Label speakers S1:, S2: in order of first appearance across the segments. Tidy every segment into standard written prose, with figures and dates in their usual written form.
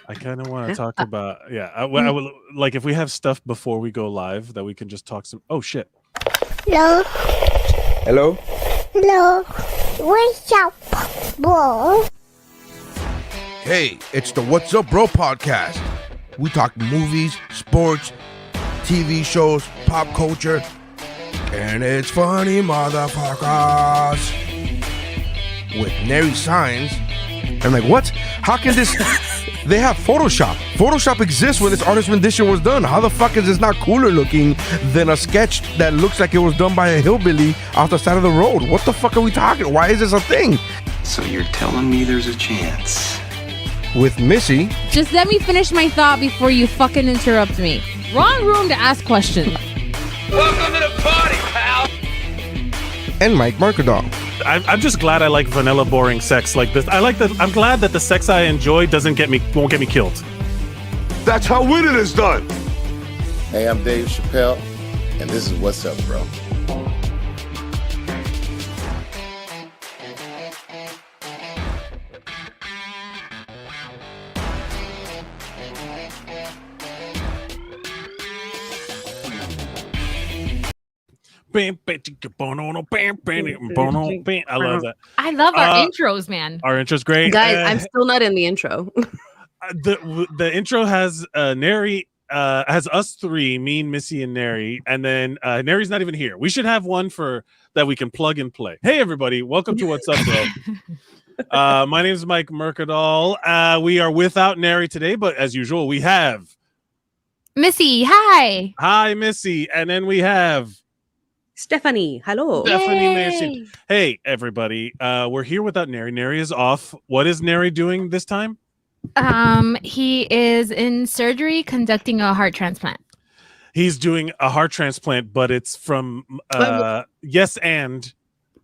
S1: I kind of want to talk about I would like if we have stuff before we go live that we can just talk some. Oh shit!
S2: Hello.
S3: Hello.
S2: Hello. What's up, bro?
S3: Hey, it's the What's Up Bro podcast. We talk movies, sports, TV shows, pop culture, and it's funny, motherfuckers. With nary signs. I'm like, what? How can this... They have Photoshop. Photoshop exists when this artist rendition was done. How the fuck is this not cooler looking than a sketch that looks like it was done by a hillbilly off the side of the road? What the fuck are we talking? Why is this a thing?
S4: So you're telling me there's a chance?
S3: With Missy.
S5: Just let me finish my thought before you fucking interrupt me. Wrong room to ask questions.
S4: Welcome to the party, pal!
S3: And Mike Markadal.
S1: I'm just glad I like vanilla boring sex like this. I'm glad that the sex I enjoy won't get me killed.
S6: That's how winning is done.
S7: Hey, I'm Dave Chappelle, and this is What's Up, Bro.
S1: I love that.
S5: I love our intros, man.
S1: Our intro's great.
S8: Guys, I'm still not in the intro.
S1: The intro has Neri, has us three, me and Missy and Neri, and then Neri's not even here. We should have one for that we can plug and play. Hey everybody, welcome to What's Up, Bro. My name is Mike Mercadal. We are without Neri today, but as usual, we have
S5: Missy. Hi.
S1: Hi, Missy, and then we have
S8: Stephanie, hello.
S1: Stephanie Mason. Hey, everybody. We're here without Neri. Neri is off. What is Neri doing this time?
S5: He is in surgery conducting a heart transplant.
S1: He's doing a heart transplant, but it's from yes, and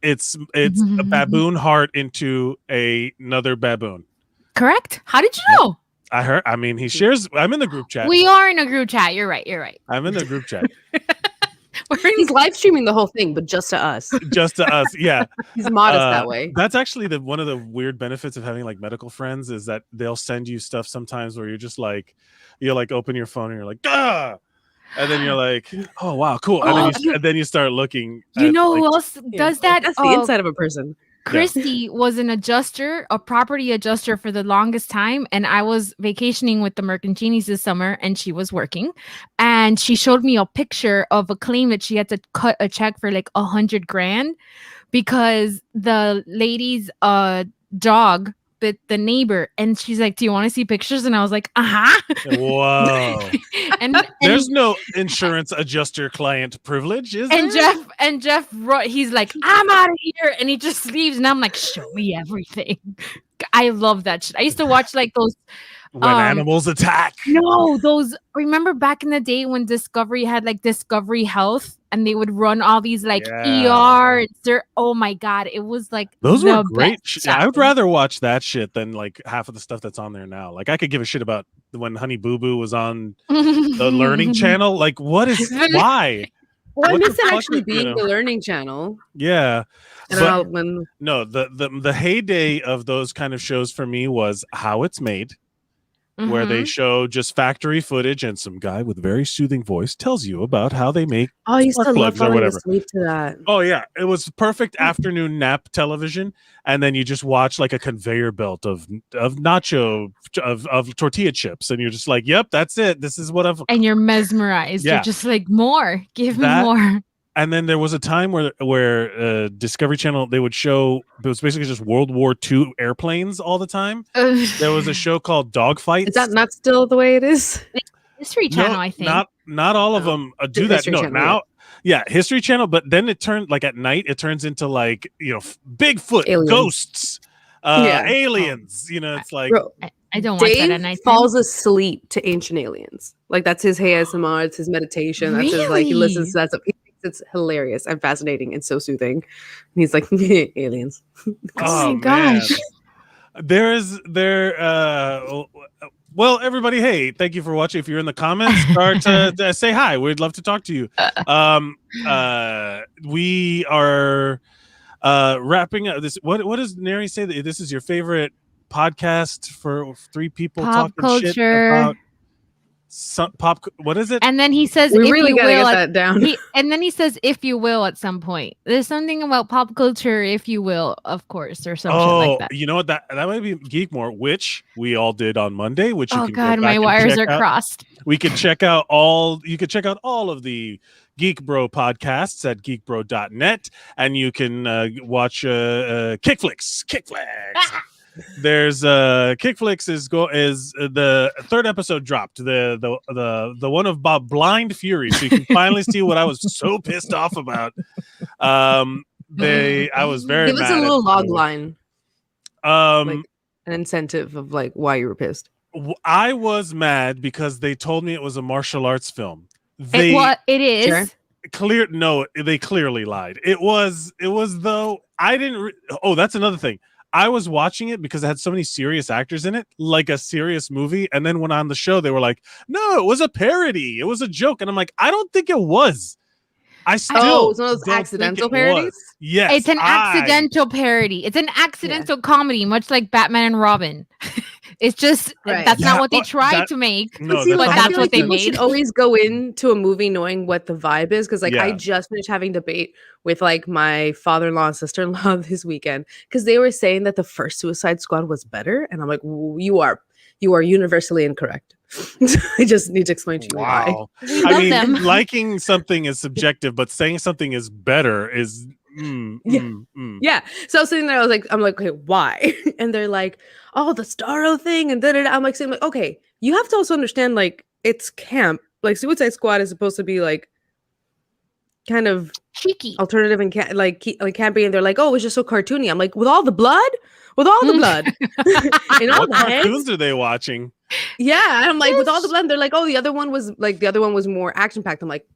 S1: it's a baboon heart into another baboon.
S5: Correct? How did you know?
S1: I heard. I mean, he shares. I'm in the group chat.
S5: We are in a group chat. You're right.
S1: I'm in the group chat.
S8: He's live streaming the whole thing, but just to us.
S1: Just to us, yeah.
S8: He's modest that way.
S1: That's actually one of the weird benefits of having like medical friends is that they'll send you stuff sometimes where you're just like, you like open your phone and you're like, ah, and then you're like, oh wow, cool, and then you start looking.
S5: You know who else does that?
S8: That's the inside of a person.
S5: Christy was an adjuster, a property adjuster for the longest time. And I was vacationing with the Mercantinis this summer and she was working. And she showed me a picture of a claim that she had to cut a check for like $100,000 because the lady's dog bit the neighbor. And she's like, do you want to see pictures? And I was like,
S1: Whoa.
S5: and
S1: there's no insurance adjuster client privilege, is
S5: and
S1: there?
S5: Jeff he's like, I'm out of here, and he just leaves, and I'm like, show me everything. I love that shit. I used to watch like those
S1: when animals attack.
S5: No, those, remember back in the day when Discovery had like Discovery Health and they would run all these like ER. Oh my God. It was like
S1: those were great. I would rather watch that shit than like half of the stuff that's on there now. Like I could give a shit about when Honey Boo Boo was on the Learning Channel. Like why?
S8: Well, I miss it actually being the Learning Channel.
S1: Yeah.
S8: No,
S1: the heyday of those kind of shows for me was How It's Made. Where they show just factory footage and some guy with a very soothing voice tells you about how they make
S8: I used to love
S1: or whatever.
S8: Asleep to that.
S1: Oh yeah, it was perfect afternoon nap television, and then you just watch like a conveyor belt of nacho of tortilla chips, and you're just like, "Yep, that's it. This is what I've."
S5: And you're mesmerized. Yeah. You're just like, more. Give me more.
S1: And then there was a time where Discovery Channel, they would show, it was basically just World War II airplanes all the time. There was a show called Dogfights.
S8: Is that not still the way it is?
S5: History Channel, I think.
S1: Not all of them do that. No, now, yeah, History Channel. But then it turned, like at night, it turns into like, Bigfoot, aliens. Ghosts, aliens. It's like.
S8: Bro,
S5: I don't watch that at night.
S8: Dave falls asleep to Ancient Aliens. Like that's his ASMR, it's his meditation. That's his, like, he listens to that stuff. It's hilarious and fascinating and so soothing. And he's like, aliens.
S5: Oh my gosh.
S1: Well, everybody, hey, thank you for watching. If you're in the comments, start to say hi. We'd love to talk to you. We are wrapping up this. What does Neri say that this is your favorite podcast for three people
S5: Pop
S1: talking shit
S5: culture.
S1: about what is it?
S5: And then he says,
S8: We
S5: if
S8: really
S5: you
S8: gotta
S5: will,
S8: get that down.
S5: and then he says, if you will, at some point. There's something about pop culture, if you will, of course, or some shit like that.
S1: You know what? That might be Geekmore, which we all did on Monday. Which you
S5: Oh
S1: can
S5: God,
S1: go back
S5: my
S1: and
S5: wires
S1: check
S5: are
S1: out.
S5: crossed.
S1: We can check out all. You can check out all of the Geek Bro podcasts at geekbro.net, and you can watch Kickflix. There's Kickflix is the third episode dropped, the one of Bob Blind Fury, so you can finally see what I was so pissed off about. I was very
S8: Give us
S1: mad
S8: a little
S1: at
S8: log line,
S1: like
S8: an incentive of like why you were pissed.
S1: I was mad because they told me it was a martial arts film.
S5: It is.
S8: Sure.
S1: They clearly lied. It was though. I didn't. That's another thing. I was watching it because it had so many serious actors in it, like a serious movie. And then when on the show, they were like, "No, it was a parody. It was a joke." And I'm like, I don't think it was. I still
S8: it's one of those
S1: don't
S8: accidental
S1: think it was.
S8: parodies.
S1: Yes,
S5: It's an accidental parody. It's an accidental comedy, much like Batman and Robin. It's just
S8: Right.
S5: that's
S1: Yeah,
S5: not what they tried to make.
S1: No,
S8: See,
S1: that's
S5: but
S1: not
S8: I
S5: that's
S8: feel
S5: what
S8: like
S5: they
S8: people should
S5: made.
S8: always go into a movie knowing what the vibe is, because like I
S1: Yeah.
S8: just finished having debate with like my father-in-law and sister-in-law this weekend because they were saying that the first Suicide Squad was better, and I'm like, you are universally incorrect. I just need to explain to you why.
S1: Wow.
S5: We love them.
S1: Liking something is subjective, but saying something is better is.
S8: Yeah. So I was sitting there, I'm like, okay, why? And they're like, oh, the Starro thing, and then I'm like saying, like, okay, you have to also understand, like, it's camp. Like, Suicide Squad is supposed to be like kind of
S5: Cheeky.
S8: alternative and campy, and they're like, oh, it's just so cartoony. I'm like, with all the blood, and all
S1: What
S8: the heads.
S1: cartoons are they watching?
S8: Yeah, and I'm like, with all the blood, they're like, oh, the other one was more action packed. I'm like,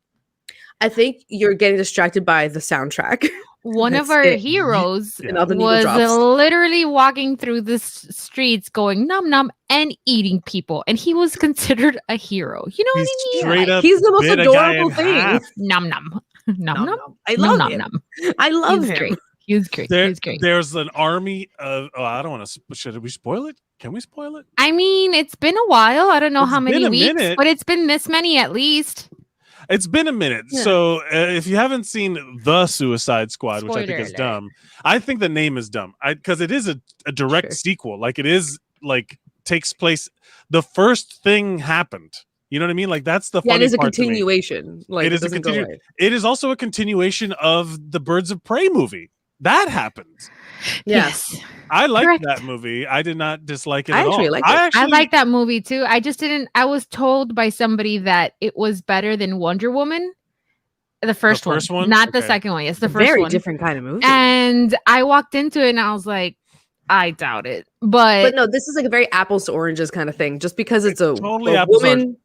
S8: I think you're getting distracted by the soundtrack.
S5: One of
S8: That's
S5: our
S8: it.
S5: heroes
S8: And all the needle
S5: was
S8: drops.
S5: literally walking through the streets going num num and eating people, and he was considered a hero. You know
S1: He's
S5: what I mean?
S1: straight up
S8: He's the most
S1: bit a guy
S8: adorable
S1: in
S8: thing.
S1: half.
S5: Num num num num.
S8: I
S5: Num,
S8: love
S5: num,
S8: him.
S5: num.
S8: I love
S5: He's
S8: him.
S5: great. He was great. He was great.
S1: There's an army of. Oh, I don't want to. Should we spoil it? Can we spoil it?
S5: I mean, it's been a while. I don't know
S1: It's
S5: how many
S1: been a
S5: weeks,
S1: minute.
S5: but it's been this many at least.
S1: It's been a minute.
S8: Yeah.
S1: So if you haven't seen The Suicide Squad, which I think
S5: Spoiler
S1: is
S5: alert.
S1: dumb, I think the name is dumb. Because it is a direct
S8: Sure.
S1: sequel. Like it is like takes place. The first thing happened. You know what I mean? Like that's the
S8: Yeah, it
S1: funny
S8: is a
S1: part to me.
S8: continuation. Like
S1: It is a
S8: doesn't go
S1: continu-
S8: away.
S1: It is also a continuation of the Birds of Prey movie. That happened.
S8: Yeah.
S5: Yes.
S1: I liked
S5: Correct.
S1: that movie. I did not dislike it
S8: I
S1: at
S8: actually
S1: all.
S8: liked it.
S5: I like that movie too. I just didn't. I was told by somebody that it was better than Wonder Woman, the first
S1: one?
S5: not the
S1: Okay.
S5: second one. It's the
S8: A
S5: first
S8: very
S5: one.
S8: different kind of movie.
S5: And I walked into it and I was like, I doubt it. But
S8: But no, this is like a very apples to oranges kind of thing. Just because it's a,
S1: Totally
S8: a
S1: apples to
S8: woman.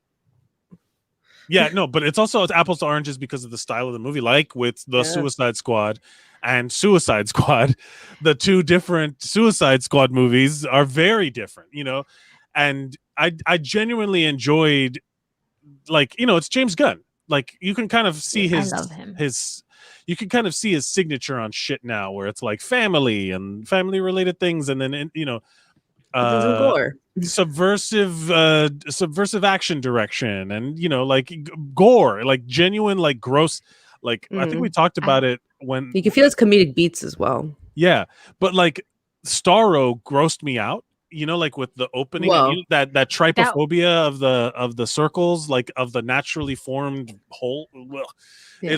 S1: Yeah, no, but it's also apples to oranges because of the style of the movie, like with the
S8: Yeah.
S1: Suicide Squad and Suicide Squad. The two different Suicide Squad movies are very different, you know. And I genuinely enjoyed, like, you know, it's James Gunn. Like you can kind of see
S5: I
S1: his
S5: love him.
S1: you can kind of see his signature on shit now, where it's like family and family related things, and then you know,
S8: Some gore.
S1: subversive action direction, and you know, like gore, like genuine, like gross, like I think we talked about it when
S8: You can feel his comedic beats as well.
S1: yeah, but like Starro grossed me out, you know, like with the opening
S8: Whoa.
S1: and that trypophobia of the circles, like of the naturally formed hole. Well,
S8: Yeah.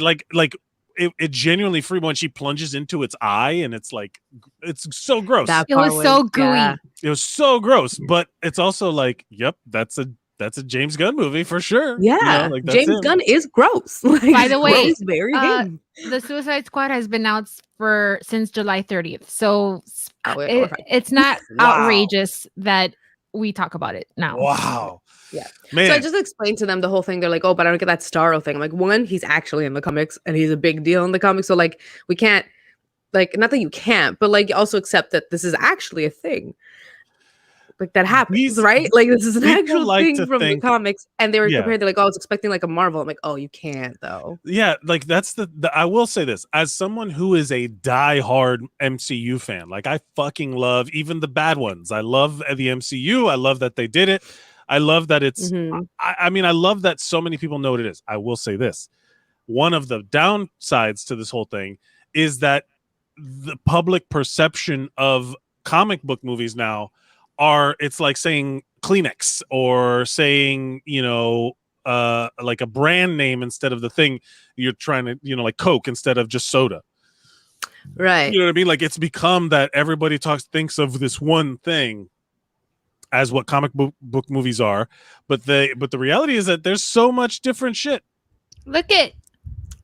S1: it genuinely free when she plunges into its eye, and it's like it's so gross.
S5: It was so gooey.
S1: It was so gross, but it's also like, yep, that's a James Gunn movie for sure.
S8: Yeah,
S1: You know, like, that's
S8: James
S1: him.
S8: Gunn is gross. Like,
S5: By the way,
S8: he's very him.
S5: The Suicide Squad has been out since July 30th. So
S8: Oh, we're fine.
S5: it's not
S1: Wow.
S5: outrageous that we talk about it now.
S1: Wow.
S8: Yeah.
S1: Man.
S8: So I just explained to them the whole thing. They're like, oh, but I don't get that Starro thing. I'm like, one, he's actually in the comics and he's a big deal in the comics. So like we can't, like, not that you can't, but like also accept that this is actually a thing. Like that happens,
S1: These-
S8: right? Like this is an
S1: people
S8: actual
S1: like
S8: thing
S1: to
S8: from
S1: think-
S8: the comics, and they were
S1: Yeah.
S8: compared to like, oh, I was expecting like a Marvel. I'm like, oh, you can't though.
S1: Yeah, like that's the I will say this as someone who is a diehard MCU fan. Like I fucking love even the bad ones. I love the MCU. I love that they did it. I love that it's.
S8: Mhm.
S1: I mean, I love that so many people know what it is. I will say this: one of the downsides to this whole thing is that the public perception of comic book movies now it's like saying Kleenex or saying, like a brand name instead of the thing you're trying to, like Coke instead of just soda.
S8: Right.
S1: You know what I mean? Like it's become that everybody thinks of this one thing as what comic book movies are, but the reality is that there's so much different shit.
S5: Look at,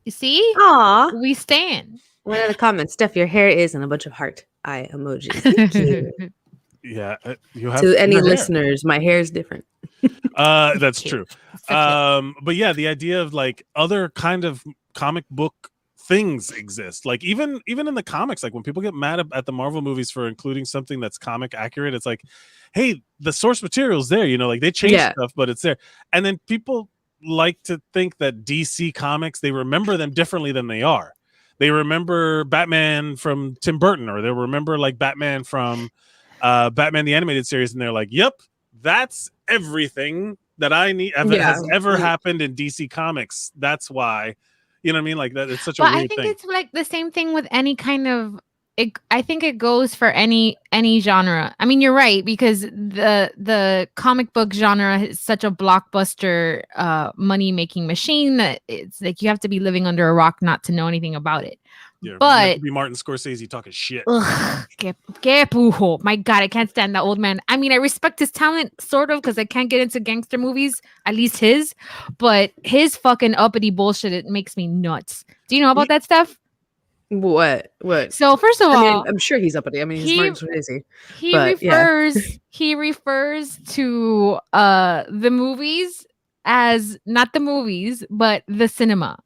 S5: you see,
S8: Aw.
S5: we stand.
S8: One of the comments, Steph, your hair is in a bunch of heart eye emojis. Thank you.
S1: Yeah, you have
S8: To any
S1: your hair.
S8: listeners, my hair is different.
S1: That's true. But yeah, the idea of like other kind of comic book things exist. Like even in the comics, like when people get mad at the Marvel movies for including something that's comic accurate, it's like, hey, the source material's there, like they change stuff, but it's there. And then people like to think that DC comics, they remember them differently than they are. They remember Batman from Tim Burton, or they remember like Batman from Batman the Animated Series, and they're like, yep, that's everything that I need has ever happened in DC Comics. That's why, you know what I mean? Like that, it's such a weird
S5: I think
S1: thing.
S5: it's like the same thing with any kind of. I think it goes for any genre. I mean, you're right, because the comic book genre is such a blockbuster money making machine that it's like you have to be living under a rock not to know anything about it.
S1: Yeah,
S5: but
S1: to be Martin Scorsese talking shit.
S5: Que pujo. My God, I can't stand that old man. I mean, I respect his talent sort of because I can't get into gangster movies, at least his, but his fucking uppity bullshit, it makes me nuts. Do you know about that stuff?
S8: What?
S5: So first of all,
S8: I'm sure he's uppity. I mean, he's Martin Scorsese.
S5: He refers to the movies as not the movies, but the cinema.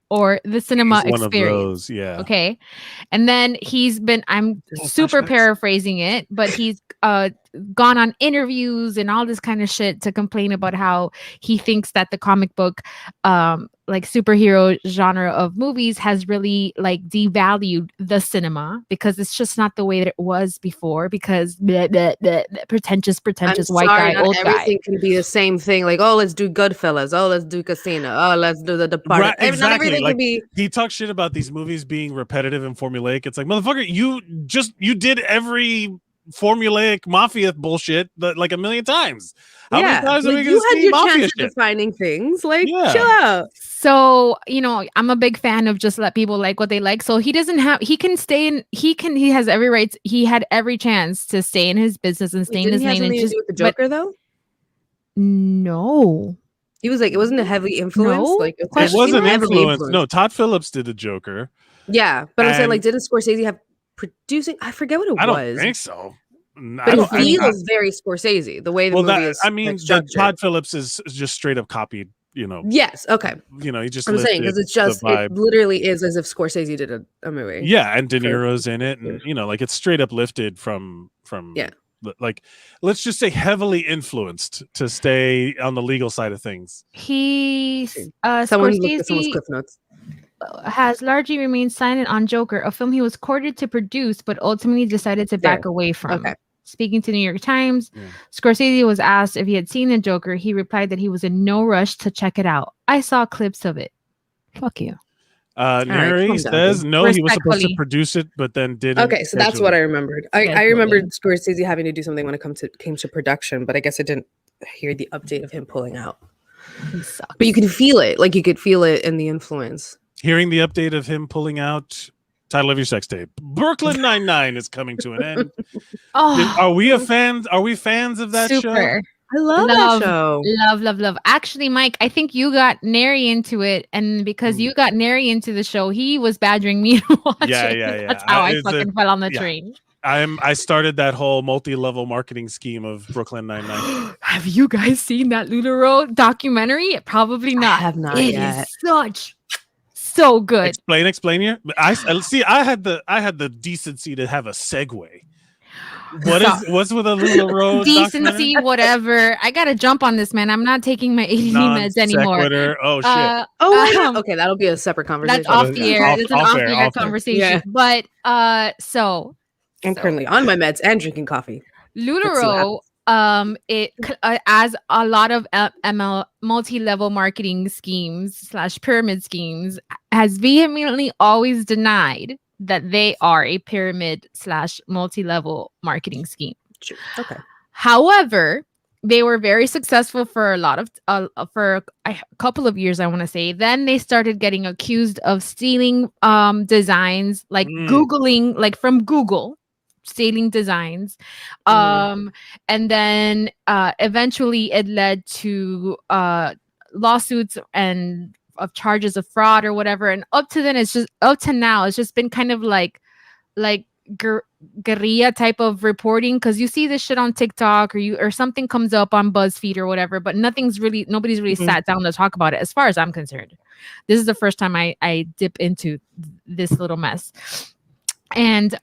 S5: Or the cinema
S1: He's
S5: experience.
S1: One of those, yeah.
S5: Okay. And then I'm super paraphrasing it, but he's gone on interviews and all this kind of shit to complain about how he thinks that the comic book like superhero genre of movies has really like devalued the cinema because it's just not the way that it was before, because pretentious white guy, old guy.
S8: Everything can be the same thing. Like, oh, let's do Goodfellas. Oh, let's do Casino. Oh, let's do The Departed.
S1: Right, exactly.
S8: Not everything
S1: like,
S8: can be.
S1: He talks shit about these movies being repetitive and formulaic. It's like, motherfucker, you did every formulaic mafia bullshit like a million times. How many times are we
S8: you had your
S1: mafia
S8: chance
S1: shit?
S8: of defining things. Like, chill out.
S5: So, I'm a big fan of just let people like what they like. So he has every right. He had every chance to stay in his business and stay in his lane.
S8: Didn't he have something to do with the Joker though?
S5: No.
S8: He was like, it wasn't a heavy influence.
S5: No.
S8: Like,
S1: It wasn't influence. No, Todd Phillips did the Joker.
S8: Yeah, but I'm saying, like, didn't Scorsese have producing? I forget what it was.
S1: I don't think so.
S8: But it feels very Scorsese, the way the movie is.
S1: I mean, Todd Phillips is just straight up copied,
S8: Yes, okay.
S1: He just.
S8: I'm saying because it literally is as if Scorsese did a movie.
S1: Yeah, and De Niro's in it, and like it's straight up lifted from like, let's just say heavily influenced to stay on the legal side of things.
S5: Scorsese has largely remained silent on Joker, a film he was courted to produce, but ultimately decided to back away from.
S8: Okay.
S5: Speaking to New York Times, Scorsese was asked if he had seen the Joker. He replied that he was in no rush to check it out. I saw clips of it. Fuck you.
S1: Neri says no, he was supposed to produce it, but then didn't.
S8: Okay, so that's what I remembered. I remembered Scorsese having to do something when it came to production, but I guess I didn't hear the update of him pulling out. But you can feel it. Like, you could feel it in the influence.
S1: Hearing the update of him pulling out. Title of your sex tape: Brooklyn Nine-Nine is coming to an end. Are we fans of that show?
S8: I love that show.
S5: Love. Actually, Mike, I think you got Neri into it, and because you got Neri into the show, he was badgering me to watch it.
S1: Yeah.
S5: That's how I fucking fell on the train.
S1: I started that whole multi-level marketing scheme of Brooklyn Nine-Nine.
S5: Have you guys seen that LuLaRoe documentary? Probably not.
S8: I have not
S5: It
S8: yet.
S5: is so good.
S1: Explain here. I had the decency to have a segue. What's with a LuLaRoe
S5: decency, whatever. I gotta jump on this, man. I'm not taking my ADD meds anymore.
S1: Oh shit.
S8: Why not? Okay, that'll be a separate conversation.
S5: That's off the air. It's an off the air conversation.
S8: Yeah.
S5: But so
S8: I'm currently on my meds and drinking coffee.
S5: LuLaRoe, it as a lot of ML multi-level marketing schemes / pyramid schemes, has vehemently always denied that they are a pyramid / multi-level marketing scheme.
S8: Okay.
S5: However, they were very successful for for a couple of years, I want to say. Then they started getting accused of stealing designs, like Googling, like from Google, stealing designs. And then eventually it led to lawsuits and of charges of fraud or whatever. And up to now, it's just been kind of like guerrilla type of reporting, because you see this shit on TikTok or something comes up on BuzzFeed or whatever, but nobody's really sat down to talk about it, as far as I'm concerned. This is the first time I dip into this little mess. And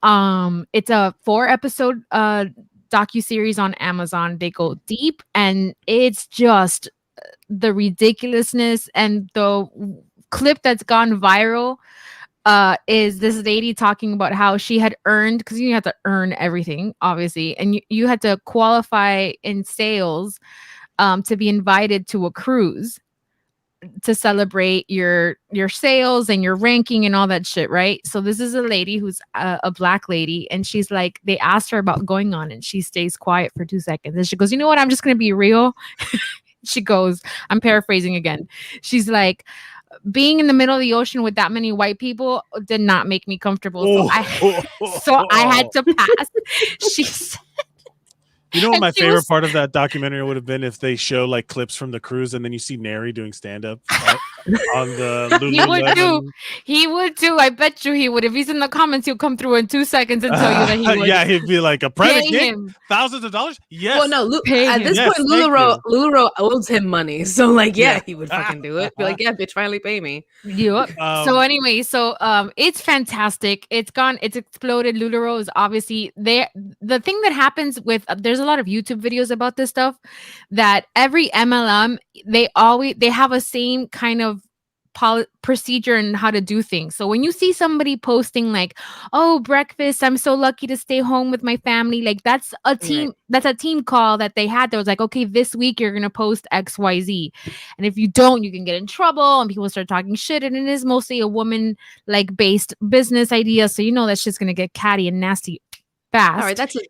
S5: it's a 4-episode docuseries on Amazon. They go deep, and it's just the ridiculousness. And the clip that's gone viral is this lady talking about how she had earned, because you have to earn everything, obviously, and you had to qualify in sales to be invited to a cruise to celebrate your sales and your ranking and all that shit, right? So this is a lady who's a black lady, and she's like, they asked her about going on, and she stays quiet for 2 seconds, and she goes, you know what, I'm just gonna be real. She goes, I'm paraphrasing again, she's like, being in the middle of the ocean with that many white people did not make me comfortable. So I had to pass. She said,
S1: you know what my favorite part of that documentary would have been? If they show like clips from the cruise, and then you see Neri doing stand-up on the Lululemon.
S5: He would too. I bet you he would. If he's in the comments, he'll come through in 2 seconds and tell you that he would.
S1: Yeah, he'd be like, a private gig, thousands of dollars. Yes.
S8: Well, no, at this point, LuLaRoe owes him money, so like, he would fucking do it. Be like, yeah, bitch, finally pay me.
S5: Yep. So anyway, it's fantastic. It's exploded. LuLaRoe is obviously there. The thing that happens with there's a lot of YouTube videos about this stuff, that every MLM they have a same kind of procedure and how to do things. So when you see somebody posting like, oh, breakfast, I'm so lucky to stay home with my family, like that's a team, that's a team call that they had. That was like, okay, this week you're gonna post XYZ, and if you don't, you can get in trouble, and people start talking shit. And it is mostly a woman like based business idea, so you know that shit's gonna get catty and nasty fast.
S8: All right, that's it.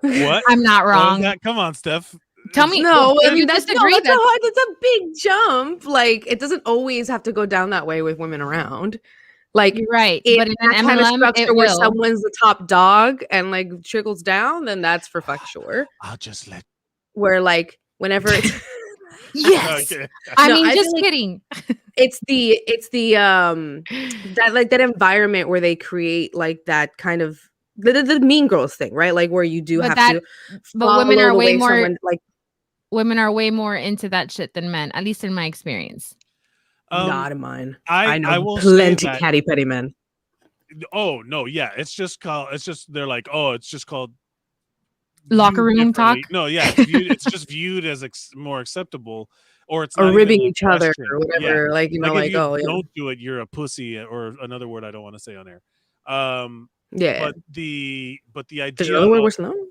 S1: What?
S5: I'm not wrong.
S1: Come on, Steph.
S5: Tell me.
S8: No,
S5: you disagree.
S8: That's a big jump. Like, it doesn't always have to go down that way with women around. Like,
S5: you're right,
S8: but in an MLM, kind of structure where someone's the top dog and like trickles down, then that's for fuck sure.
S1: I'll just let.
S8: Where like whenever it's
S5: yes, okay. I mean, just kidding.
S8: It's the that environment where they create like that kind of the Mean Girls thing, right? Like where you do to.
S5: But women are way more like. Women are way more into that shit than men, at least in my experience.
S8: Not in mine.
S1: I
S8: know
S1: will
S8: plenty catty petty men.
S1: Oh no, yeah, they're like, oh, it's just called
S5: locker room talk.
S1: No, yeah, it's just viewed as more acceptable, or it's
S8: or ribbing each other or whatever. Yeah. Like
S1: if you don't do it, you're a pussy, or another word I don't want to say on air.
S8: Yeah,
S1: but the idea.
S8: There's another word worse than that?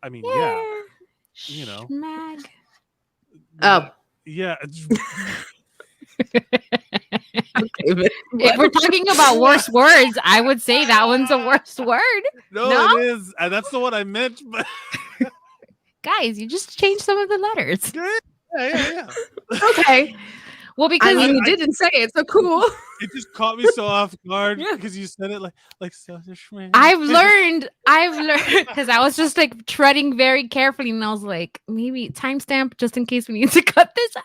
S1: I mean, yeah. You know,
S5: Schmag.
S8: Oh
S1: yeah.
S5: If we're talking about worse words, I would say that one's a worse word.
S1: No, it is. That's the one I meant. But
S5: guys, you just changed some of the letters.
S1: Yeah.
S8: Okay.
S5: Well, because
S8: you didn't say it, so cool.
S1: It just caught me so off guard because you said it like so.
S5: I've learned because I was just like treading very carefully, and I was like, maybe timestamp just in case we need to cut this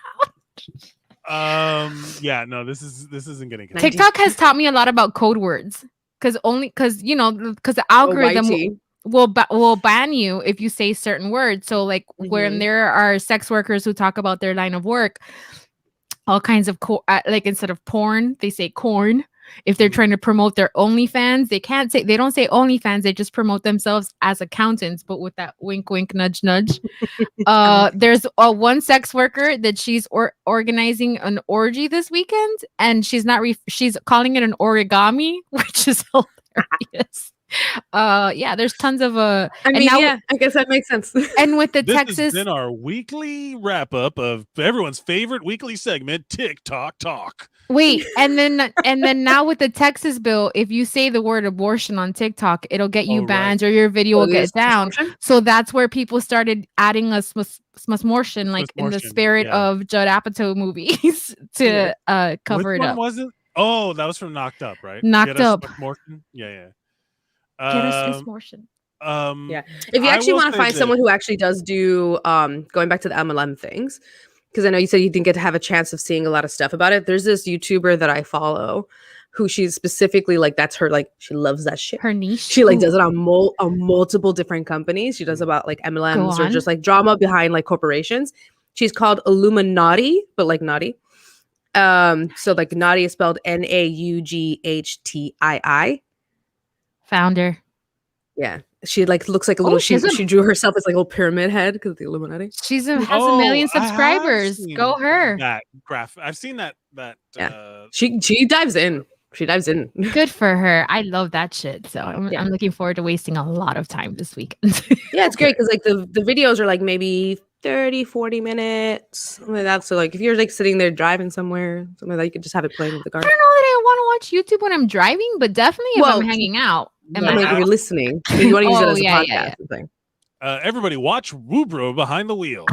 S1: out. Yeah, no, this isn't getting.
S5: TikTok has taught me a lot about code words because the algorithm will ban you if you say certain words. So like when there are sex workers who talk about their line of work. All kinds of like instead of porn, they say corn. If they're trying to promote their OnlyFans, they don't say OnlyFans, they just promote themselves as accountants, but with that wink, wink, nudge, nudge. There's one sex worker that she's organizing an orgy this weekend, and she's calling it an origami, which is hilarious. There's tons of
S8: I guess that makes sense.
S5: And with the
S1: This
S5: Texas,
S1: has been our weekly wrap up of everyone's favorite weekly segment, TikTok Talk.
S5: wait, and then now with the Texas bill, if you say the word abortion on TikTok, it'll get you banned, or your video will get down. So that's where people started adding a smortion, like in the spirit of Judd Apatow movies to cover
S1: Which
S5: it
S1: one
S5: up.
S1: was it? Oh, that was from Knocked Up, right?
S5: Knocked Up.
S1: Yeah.
S5: Get us smortion.
S8: If you actually want to find someone who actually does do going back to the MLM things, because I know you said you didn't get to have a chance of seeing a lot of stuff about it. There's this YouTuber that I follow who she's specifically like, that's her, like, she loves that shit.
S5: Her niche.
S8: She like does it on multiple different companies. She does about like MLMs or just like drama behind like corporations. She's called Illuminati, but like naughty. So like naughty is spelled Naughtii.
S5: Founder.
S8: Yeah. She like looks like a little she drew herself as like a little pyramid head because of the Illuminati.
S5: Has a million subscribers. Go her.
S1: That graph. I've seen that.
S8: She dives in. She dives in.
S5: Good for her. I love that shit. So I'm looking forward to wasting a lot of time this weekend.
S8: Yeah, it's great because like the videos are like maybe 30-40 minutes, something like that. So like if you're like sitting there driving somewhere, something like that, you could just have it playing in the car.
S5: I don't know that I want to watch YouTube when I'm driving, but definitely if I'm hanging out.
S8: Like if you're listening, you want to use it as a podcast. Thing.
S1: Everybody watch Wubro Behind the Wheel.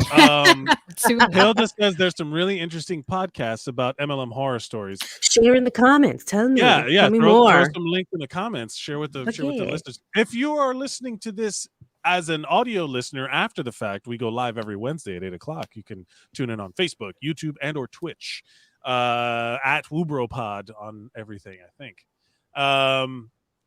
S1: Hilda says there's some really interesting podcasts about MLM horror stories.
S8: Share in the comments. Tell me.
S1: Tell me
S8: more.
S1: Throw some link in the comments. Share with the listeners. If you are listening to this as an audio listener after the fact, we go live every Wednesday at 8:00. You can tune in on Facebook, YouTube, and or Twitch at Wubro Pod on everything, I think.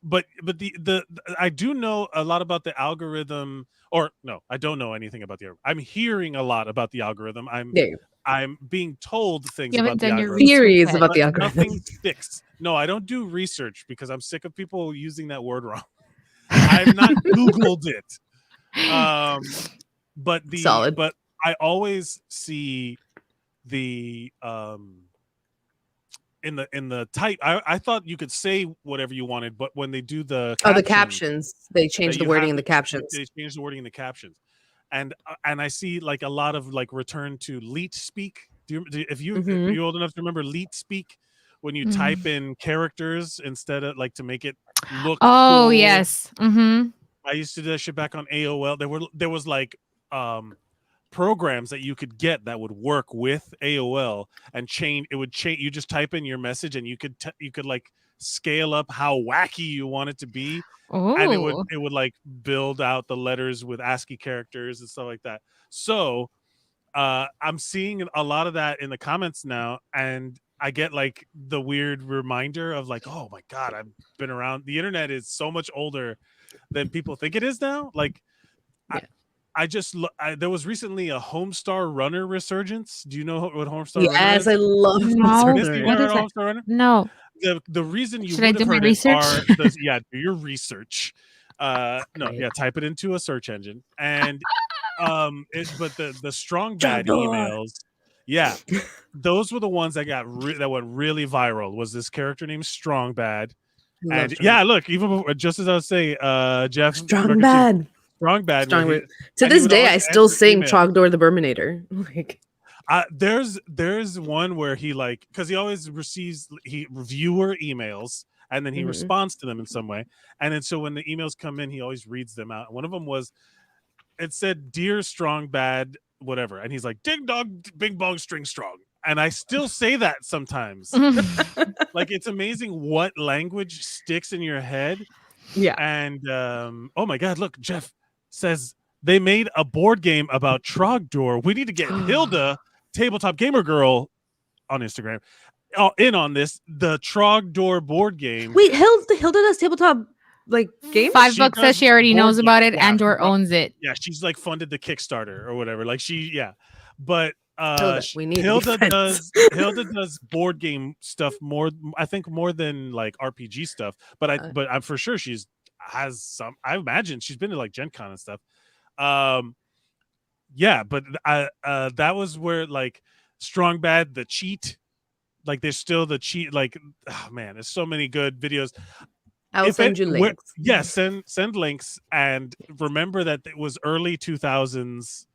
S1: But the I do know a lot about the algorithm, or no, I don't know anything about the algorithm. I'm hearing a lot about the algorithm. I'm being told things about the algorithm.
S8: Theories about the algorithm.
S1: Nothing sticks. No, I don't do research because I'm sick of people using that word wrong. I've not Googled it. But I always see the in the type. I thought you could say whatever you wanted, but when they do the
S8: captions, they change the wording in the captions.
S1: They change the wording in the captions, and I see like a lot of like return to leet speak. If you're old enough to remember leet speak, when you type in characters instead of like to make it look.
S5: Oh,
S1: cool.
S5: yes. Mm-hmm.
S1: I used to do that shit back on AOL. There was like programs that you could get that would work with AOL and change. It would change. You just type in your message and you could like scale up how wacky you want it to be, and it would like build out the letters with ASCII characters and stuff like that. So I'm seeing a lot of that in the comments now, and I get like the weird reminder of like, oh my God, I've been around. The internet is so much older than people think it is now. Like, there was recently a Homestar Runner resurgence. Do you know what Homestar Runner is?
S8: Yes, I love
S5: Homestar Runner. No.
S1: The reason you
S5: should I do my research?
S1: Do your research. Type it into a search engine, and but the strong bad emails. Yeah, those were the ones that that went really viral. Was this character named Strong Bad? And look, even before, just as I was saying, Jeff,
S8: Strong Bad. To this day, I still sing Trogdor the Burminator. Like,
S1: there's one where he like, because he always receives reviewer emails and then he responds to them in some way, and then so when the emails come in, he always reads them out. One of them was, it said, "Dear Strong Bad," whatever, and he's like, "Ding dong, bing bong, string strong." And I still say that sometimes. Like, it's amazing what language sticks in your head.
S8: Yeah.
S1: And oh my God, look, Jeff says they made a board game about Trogdor. We need to get Hilda, Tabletop Gamer Girl, on Instagram, in on this. The Trogdor board game.
S8: Wait, Hilda does tabletop like game?
S5: $5
S1: She
S5: says
S1: does
S5: she already knows
S1: board
S5: about
S1: game-
S5: it
S1: yeah,
S5: and or
S1: well,
S5: owns it.
S1: Yeah, she's like funded the Kickstarter or whatever. Like but
S8: Hilda, we need to be friends.
S1: Hilda does board game stuff more, I think, more than like RPG stuff. But I'm for sure has some. I imagine she's been to like Gen Con and stuff. Yeah, but that was where like Strong Bad, the cheat, like there's still the cheat. Like, oh man, there's so many good videos.
S8: I'll send you links.
S1: Yes, send links, and remember that it was early 2000s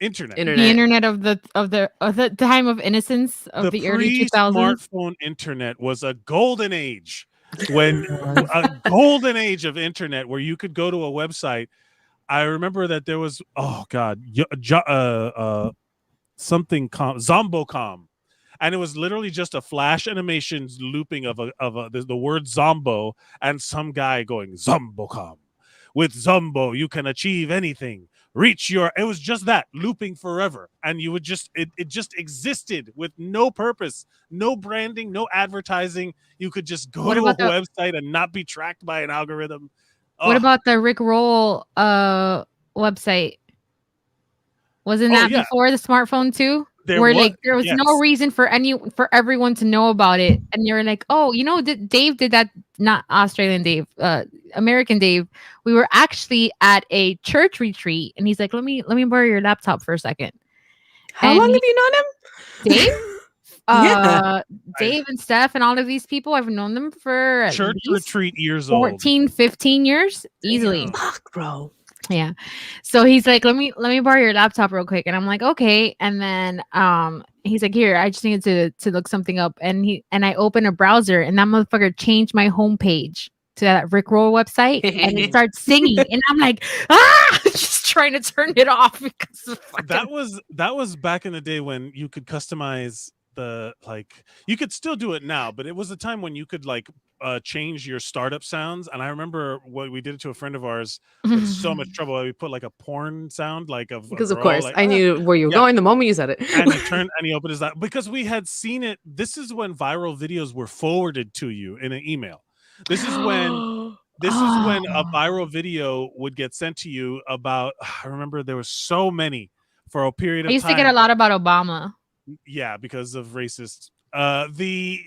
S1: internet.
S5: The internet of the time of innocence of the early 2000s.
S1: Smartphone internet was a golden age. When a golden age of internet where you could go to a website. I remember that there was something Zombocom. And it was literally just a flash animations looping of the word Zombo and some guy going Zombocom. With Zombo, you can achieve anything. It was just that looping forever. And you would it just existed with no purpose, no branding, no advertising. You could just go to a website and not be tracked by an algorithm.
S5: What about the Rick Roll website? Wasn't that before the smartphone too? There was no reason for everyone to know about it, and you're like, oh, Dave did that. Not Australian Dave, American Dave. We were actually at a church retreat, and he's like, let me borrow your laptop for a second.
S8: How long have you known him,
S5: Dave?
S8: Yeah.
S5: Dave and Steph and all of these people, I've known them for at
S1: church
S5: least
S1: retreat years
S5: 14, 15 years easily.
S8: Fuck, bro.
S5: Yeah. So he's like, let me borrow your laptop real quick. And I'm like, okay. And then he's like, here, I just needed to look something up. And I open a browser and that motherfucker changed my homepage to that Rick Roll website and it starts singing. And I'm like, just trying to turn it off because of
S1: that was back in the day when you could customize you could still do it now, but it was a time when you could change your startup sounds. And I remember what we did it to a friend of ours with so much trouble. We put like a porn sound, because
S8: of course I knew where you were going the moment you said it.
S1: and he opened his laptop because we had seen it. This is when viral videos were forwarded to you in an email. This is when a viral video would get sent to you about. I remember there were so many for a period of time.
S5: I used to get a lot about Obama.
S1: Yeah, because of racist.
S5: Or the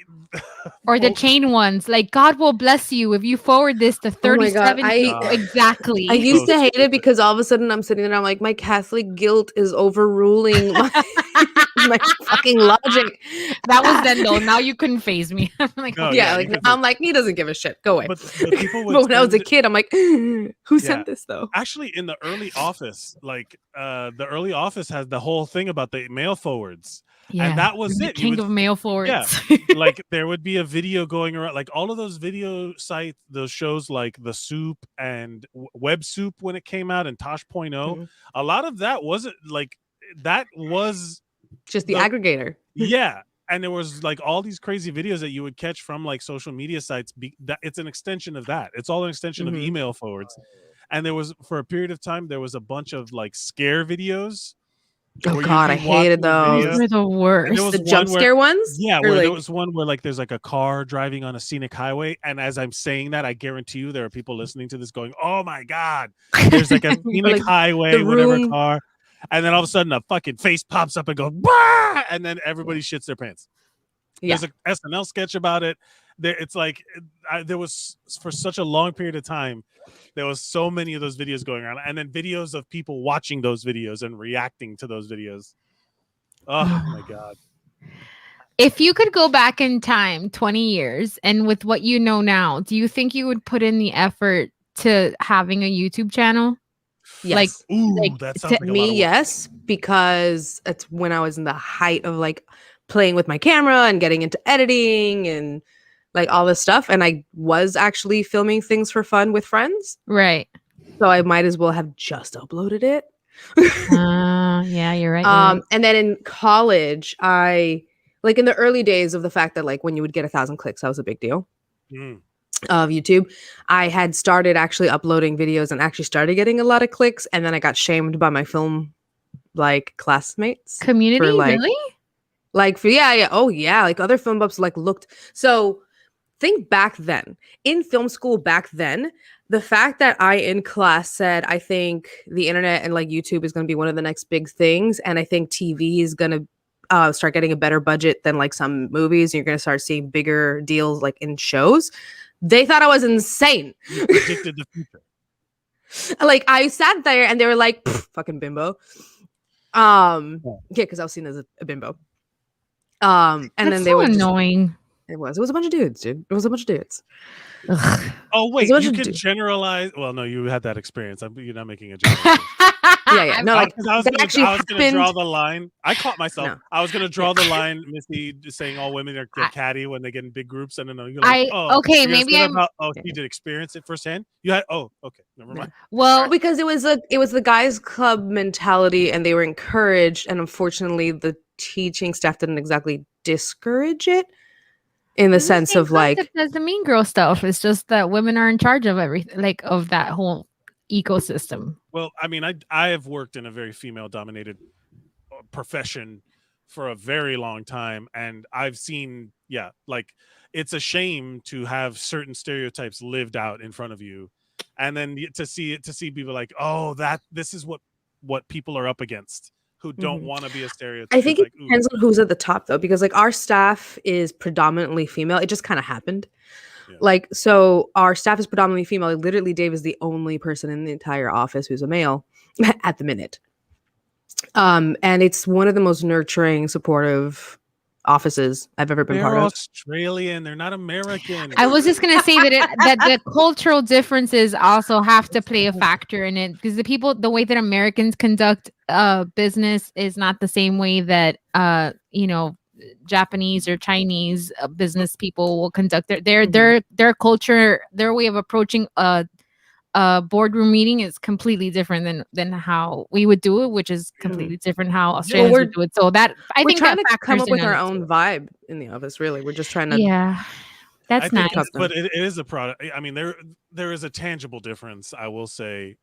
S5: chain ones, like God will bless you if you forward this to 37 people. Exactly.
S8: I used to hate it because all of a sudden I'm sitting there and I'm like, my Catholic guilt is overruling my fucking logic.
S5: That was then though. Now you couldn't phase me. I'm like,
S8: I'm like, he doesn't give a shit. Go away.
S1: But people would
S8: but when I was a kid, I'm like, who sent this though?
S1: Actually, in the early Office, the early Office has the whole thing about the mail forwards. Yeah, and that was it.
S5: King of mail forwards.
S1: Yeah, there would be a video going around, all of those video sites, those shows like The Soup and Web Soup when it came out, and Tosh.0. Mm-hmm. A lot of that wasn't that was
S8: just the aggregator.
S1: Yeah, and there was all these crazy videos that you would catch from social media sites. It's an extension of that. It's all an extension of email forwards. And there was, for a period of time, there was a bunch of scare videos.
S8: Oh God, I hated those.
S5: Those were the worst.
S8: The jump scare ones?
S1: Yeah, where there was one where there's a car driving on a scenic highway, and as I'm saying that, I guarantee you there are people listening to this going, "Oh my God, there's a scenic highway, whatever car," and then all of a sudden a fucking face pops up and goes, "Bah!" and then everybody shits their pants. Yeah. There's an SNL sketch about it. There was for such a long period of time. There was so many of those videos going around, and then videos of people watching those videos and reacting to those videos. Oh my God.
S5: If you could go back in time 20 years and with what you know now, do you think you would put in the effort to having a YouTube channel?
S8: Yes.
S1: That sounds like a lot of work.
S8: Yes, because it's when I was in the height of playing with my camera and getting into editing and all this stuff, and I was actually filming things for fun with friends.
S5: Right.
S8: So I might as well have just uploaded it.
S5: Yeah, you're right.
S8: And then in college, I in the early days of the fact that when you would get 1,000 clicks, that was a big deal of YouTube. I had started actually uploading videos and actually started getting a lot of clicks, and then I got shamed by my film classmates
S5: community.
S8: For, really? Oh yeah, other film buffs looked so. think back then in film school back then, the fact that I in class said, I think the internet and like YouTube is going to be one of the next big things. And I think TV is going to start getting a better budget than like some movies. You're going to start seeing bigger deals like in shows. They thought I was insane.
S1: You predicted the future.
S8: Like I sat there and they were like, fucking bimbo. Yeah, because I was seen as a bimbo. And
S5: That's
S8: then they
S5: so
S8: were
S5: annoying.
S8: It was a bunch of dudes, dude. It was a bunch of dudes.
S5: Ugh.
S1: Oh wait,
S8: It's what
S1: you
S8: you
S1: can
S8: do.
S1: generalize. Well, no, you had that experience. You're not making a generalization.
S8: Yeah. No, like
S1: I was
S8: that
S1: gonna
S8: actually
S1: draw
S8: happened.
S1: the line. I caught myself.
S8: No.
S1: I was gonna draw the line, Missy saying all women are catty when they get in big groups, and then you're like,
S5: okay,
S1: you're gonna
S5: maybe
S1: say that
S5: I'm.
S1: about, she did experience it firsthand. You had okay, never mind.
S5: Well,
S8: Because it was the guys club mentality and they were encouraged, and unfortunately the teaching staff didn't exactly discourage it in the
S5: it's the
S8: sense
S5: same
S8: of like
S5: concept as the Mean Girl stuff. It's just that women are in charge of everything, like of that whole ecosystem.
S1: Well, I mean, I have worked in a very female-dominated profession for a very long time, and I've seen, like it's a shame to have certain stereotypes lived out in front of you, and then to see people like, oh, this is what people are up against who don't want to be a stereotype.
S8: I think
S1: It's
S8: it
S1: like,
S8: depends on who's at the top though, because like our staff is predominantly female. It just kind of happened.
S1: Yeah.
S8: Like, so our staff is predominantly female. Like, literally, Dave is the only person in the entire office who's a male at the minute. And it's one of the most nurturing, supportive offices I've ever been
S1: they're
S8: part of.
S1: Australian. They're not American.
S5: I was just gonna say that the cultural differences also have to play a factor in it, because the way that Americans conduct business is not the same way that Japanese or Chinese business people will conduct their culture. Their way of approaching a boardroom meeting is completely different than how we would do it, which is completely different how Australians would do it. So that I
S8: We're
S5: think
S8: trying
S5: that
S8: to come
S5: factors
S8: up with
S5: in
S8: our
S5: on it
S8: own
S5: too.
S8: vibe in the office. Really, we're just trying to.
S5: Yeah, that's
S1: I think
S5: nice.
S1: but it is a product. I mean, there is a tangible difference. I will say,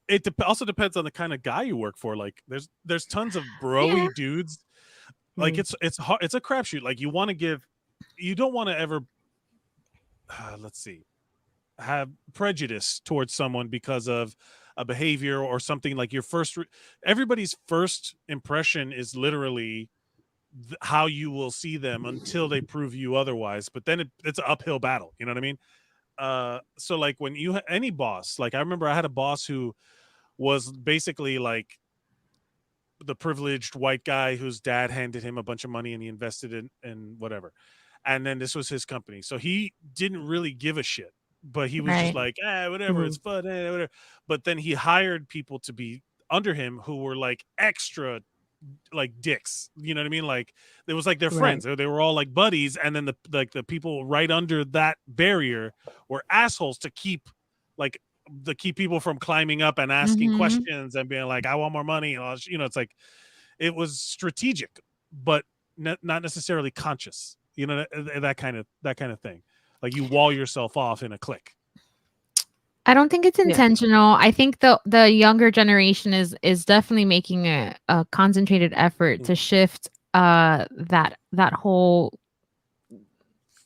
S1: it also depends on the kind of guy you work for. Like, there's tons of broy dudes. Like it's hard. It's a crapshoot. Like you don't want to ever. Let's see. Have prejudice towards someone because of a behavior or something. Like everybody's first impression is literally how you will see them until they prove you otherwise, but then it's an uphill battle, you know what I mean? So like when any boss, like I remember I had a boss who was basically like the privileged white guy whose dad handed him a bunch of money and he invested in whatever, and then this was his company, so he didn't really give a shit. But he was just like, whatever, it's fun, whatever. But then he hired people to be under him who were like extra, like dicks. You know what I mean? Like it was like their friends. They were all like buddies, and then the people right under that barrier were assholes to keep people from climbing up and asking questions and being like, I want more money. It's like it was strategic, but not necessarily conscious. You know, that kind of thing. Like you wall yourself off in a clique.
S5: I don't think it's intentional. I think the younger generation is definitely making a concentrated effort to shift that whole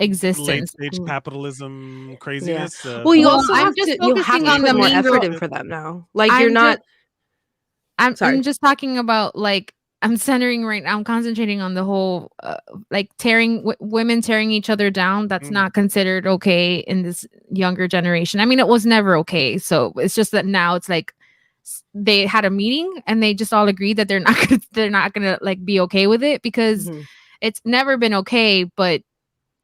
S5: existence.
S1: Late stage capitalism craziness.
S8: Well, you also
S5: I'm
S8: have
S5: just
S8: to put more effort in for them now. Like you're not.
S5: I'm just talking about like. I'm centering right now. I'm concentrating on the whole, like women tearing each other down. That's not considered okay in this younger generation. I mean, it was never okay. So it's just that now it's like they had a meeting and they just all agreed that they're not gonna like be okay with it, because it's never been okay, but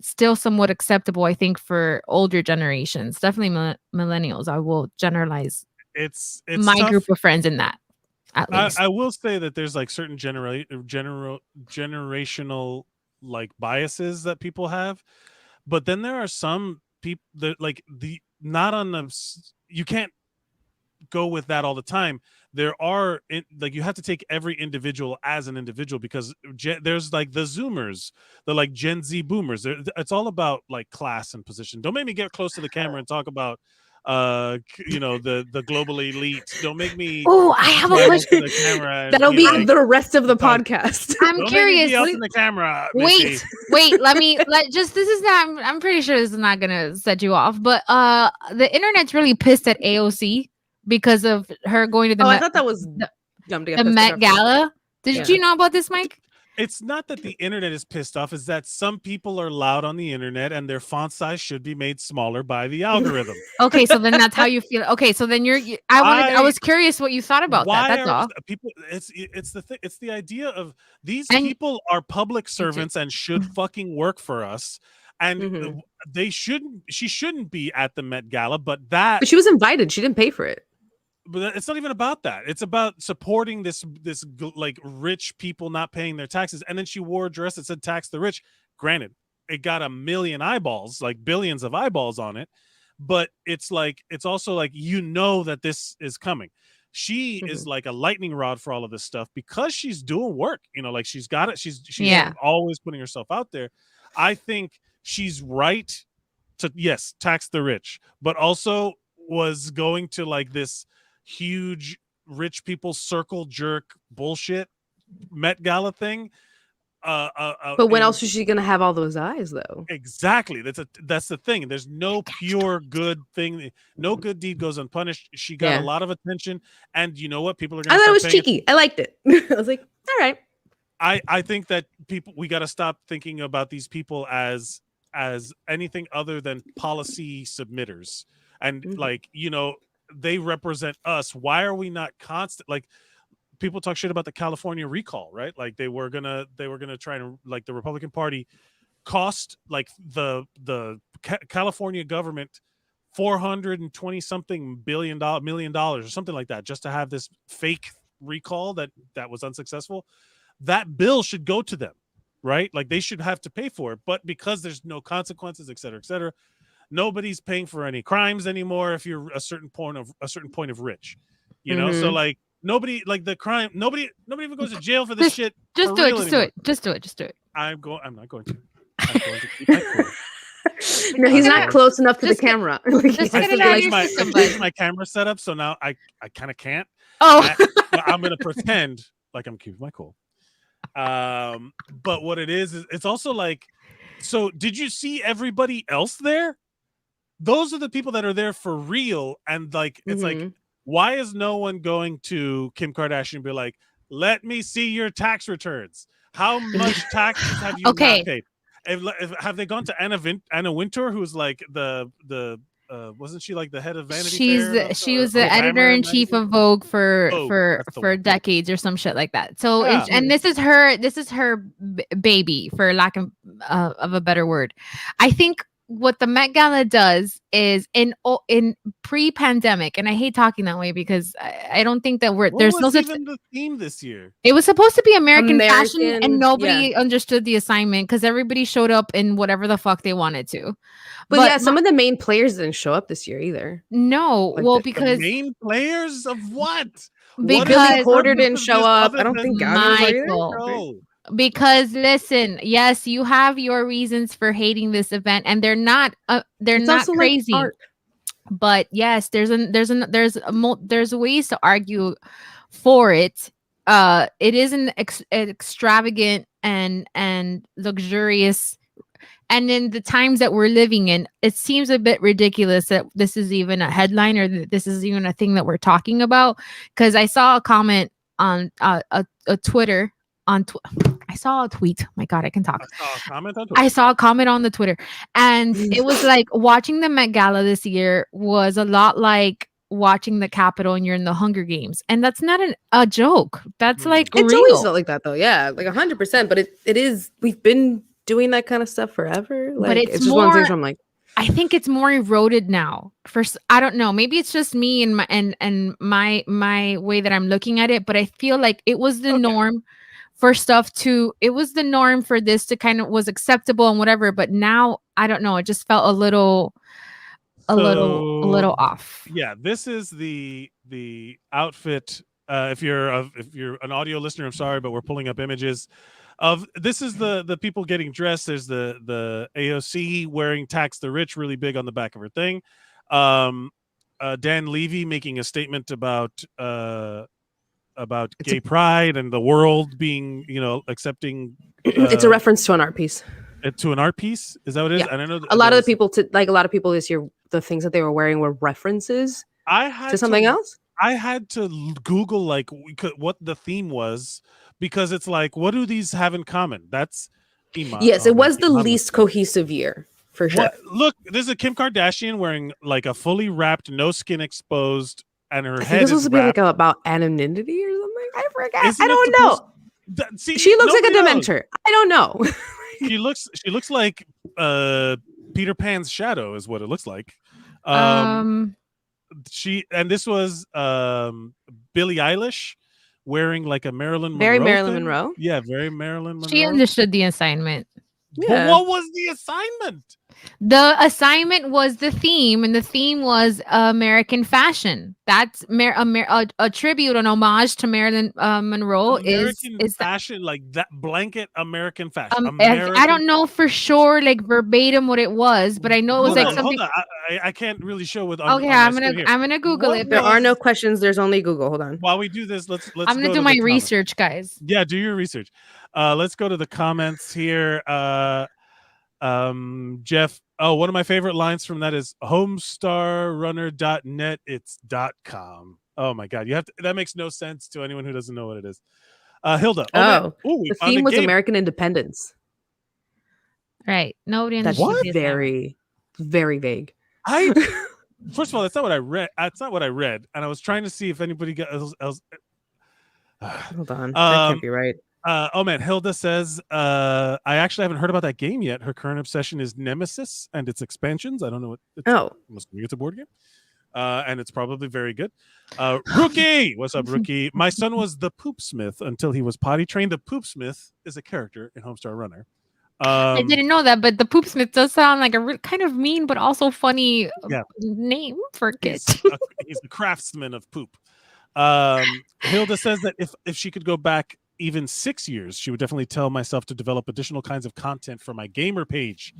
S5: still somewhat acceptable, I think, for older generations. Definitely millennials. I will generalize.
S1: It's
S5: my
S1: tough.
S5: Group of friends in that.
S1: I will say that there's like certain generational like biases that people have, but then there are some people that like you can't go with that all the time. There are like you have to take every individual as an individual, because there's like the Zoomers, the like Gen Z boomers. It's all about like class and position. Don't make me get close to the camera and talk about the global elite. Don't make me.
S5: Oh, I have a
S1: smile
S5: question.
S1: to the camera and
S8: That'll be
S1: like,
S8: the rest of the
S1: talk-
S8: podcast.
S5: I'm
S1: don't
S5: curious.
S1: make me be up in the camera. Missy.
S5: Wait, this is not, I'm pretty sure this is not gonna set you off, but the internet's really pissed at AOC because of her going to the
S8: I thought that was dumb to get
S5: the
S8: pissed at
S5: Met
S8: her for.
S5: Gala. Did
S8: Yeah.
S5: you know about this, Mike?
S1: It's not that the internet is pissed off, it's that some people are loud on the internet and their font size should be made smaller by the algorithm.
S5: Okay, so then that's how you feel. Okay, so then I was curious what you thought about that. That's all.
S1: People, it's the thing, it's the idea of these
S5: And-
S1: people are public servants and should fucking work for us. And she shouldn't be at the Met Gala, but
S8: she was invited. She didn't pay for it.
S1: But it's not even about that. It's about supporting this like rich people not paying their taxes. And then she wore a dress that said "tax the rich." Granted, it got a million eyeballs, like billions of eyeballs on it. But it's also like, that this is coming. She is like a lightning rod for all of this stuff because she's doing work. Like she's got it. She's always putting herself out there. I think she's right to tax the rich, but also was going to like this huge rich people circle jerk bullshit Met Gala thing.
S8: But when else is she gonna have all those eyes, though?
S1: Exactly. That's the thing. There's no pure good thing. No good deed goes unpunished. She got a lot of attention, and you know what? People are gonna.
S8: I thought it was cheeky. I liked it. I was like, all right.
S1: I think that we got to stop thinking about these people as anything other than policy submitters, and they represent us. Why are we not constant? Like, people talk shit about the California recall, right? Like they were gonna try to, like, the Republican Party cost like the California government $420 million or something like that just to have this fake recall that was unsuccessful. That bill should go to them, right? Like they should have to pay for it, but because there's no consequences, et cetera, nobody's paying for any crimes anymore if you're a certain point of rich, so like nobody, like the crime, nobody even goes to jail for this shit.
S5: Just do it.
S1: I'm not going to. I'm going to keep my cool.
S8: No, he's not close enough to the camera.
S5: Just get it out of your system, bud.
S1: my camera set up, so now I kind of can't. I'm gonna pretend like I'm keeping my cool. But what it is it's also like, so did you see everybody else there? Those are the people that are there for real, and like it's like, why is no one going to Kim Kardashian and be like, let me see your tax returns? How much taxes have you not paid? Have they gone to Anna Wintour, who's like the wasn't she like the head of Vanity Fair?
S5: She was the editor-in-chief of Vogue for decades or some shit like that. So and this is her baby, for lack of a better word. I think what the Met Gala does is in pre-pandemic, and I hate talking that way because I don't think that there's no such
S1: even the theme this year.
S5: It was supposed to be American fashion, and nobody understood the assignment because everybody showed up in whatever the fuck they wanted to.
S8: But some of the main players didn't show up this year either.
S5: No,
S8: like
S5: because
S1: the main players of what?
S5: Because
S8: Billy Porter didn't show up. I don't think
S5: Michael. Because listen, yes, you have your reasons for hating this event, and they're not crazy.
S8: Like
S5: but yes, there's ways to argue for it. It is an extravagant and luxurious, and in the times that we're living in, it seems a bit ridiculous that this is even a headline or that this is even a thing that we're talking about. Because I saw a comment on a Twitter. I saw a tweet. My God, I can talk. I saw a comment on the Twitter, and it was like watching the Met Gala this year was a lot like watching the Capitol and you're in the Hunger Games, and that's not a joke. That's like
S8: it's
S5: real.
S8: always felt like that though. Yeah, like 100%. But it is. We've been doing that kind of stuff forever. Like,
S5: but it's
S8: just
S5: more,
S8: one of the things where I'm like,
S5: I think it's more eroded now. First, I don't know. Maybe it's just me and my way that I'm looking at it. But I feel like it was the norm for stuff it was the norm for this to kind of was acceptable and whatever. But now I don't know. It just felt a little off.
S1: Yeah, this is the outfit. If you're an audio listener, I'm sorry, but we're pulling up images of this is the people getting dressed. There's the AOC wearing "Tax the Rich" really big on the back of her thing. Dan Levy making a statement about gay pride and the world being, accepting.
S8: It's a reference to an art piece.
S1: To an art piece? Is that what it is?
S8: Yeah.
S1: I don't know.
S8: A lot of people this year, the things that they were wearing were references to something else.
S1: I had to Google what the theme was, because it's like, what do these have in common? That's Iman.
S8: Yes, it was the least cohesive year for sure.
S1: Look, this is a Kim Kardashian wearing like a fully wrapped, no skin exposed, and her
S8: I
S1: head
S8: think this
S1: is
S8: was
S1: wrapped.
S8: about anonymity or something. I forget.
S1: Isn't
S8: I don't know. She looks like a Dementor. I don't know.
S1: She looks like Peter Pan's shadow is what it looks like. This was Billie Eilish wearing like a Marilyn Monroe.
S8: Very Marilyn
S1: thing.
S8: Monroe.
S1: Yeah, very Marilyn Monroe.
S5: She understood the assignment.
S1: Yeah. What was the assignment?
S5: The assignment was the theme, and the theme was American fashion. That's a tribute, an homage to Marilyn Monroe.
S1: American
S5: is
S1: fashion, like that blanket American fashion.
S5: I don't know for sure, like verbatim, what it was, but I know it was like something.
S1: Hold on. I can't really show with.
S5: Okay, I'm gonna Google it.
S8: There are no questions. There's only Google. Hold on.
S1: While we do this, let's.
S5: I'm gonna do my research, guys.
S1: Yeah, do your research. Let's go to the comments here. Jeff, one of my favorite lines from that is homestarrunner.net, it's .com. Oh my god, that makes no sense to anyone who doesn't know what it is. Hilda.
S8: The theme was American independence.
S5: Right. Nobody
S8: That's very, very vague.
S1: First of all, that's not what I read. That's not what I read, and I was trying to see if anybody else.
S8: Hold on, that can't be right.
S1: Hilda says, I actually haven't heard about that game yet. Her current obsession is Nemesis and its expansions. I don't know what it's a board game. And it's probably very good. Rookie, what's up, Rookie? My son was the Poopsmith until he was potty trained. The Poopsmith is a character in Homestar Runner.
S5: I didn't know that, but the Poopsmith does sound like a kind of mean but also funny name for a kid.
S1: He's the craftsman of poop. Hilda says that if she could go back even 6 years, she would definitely tell myself to develop additional kinds of content for my gamer page.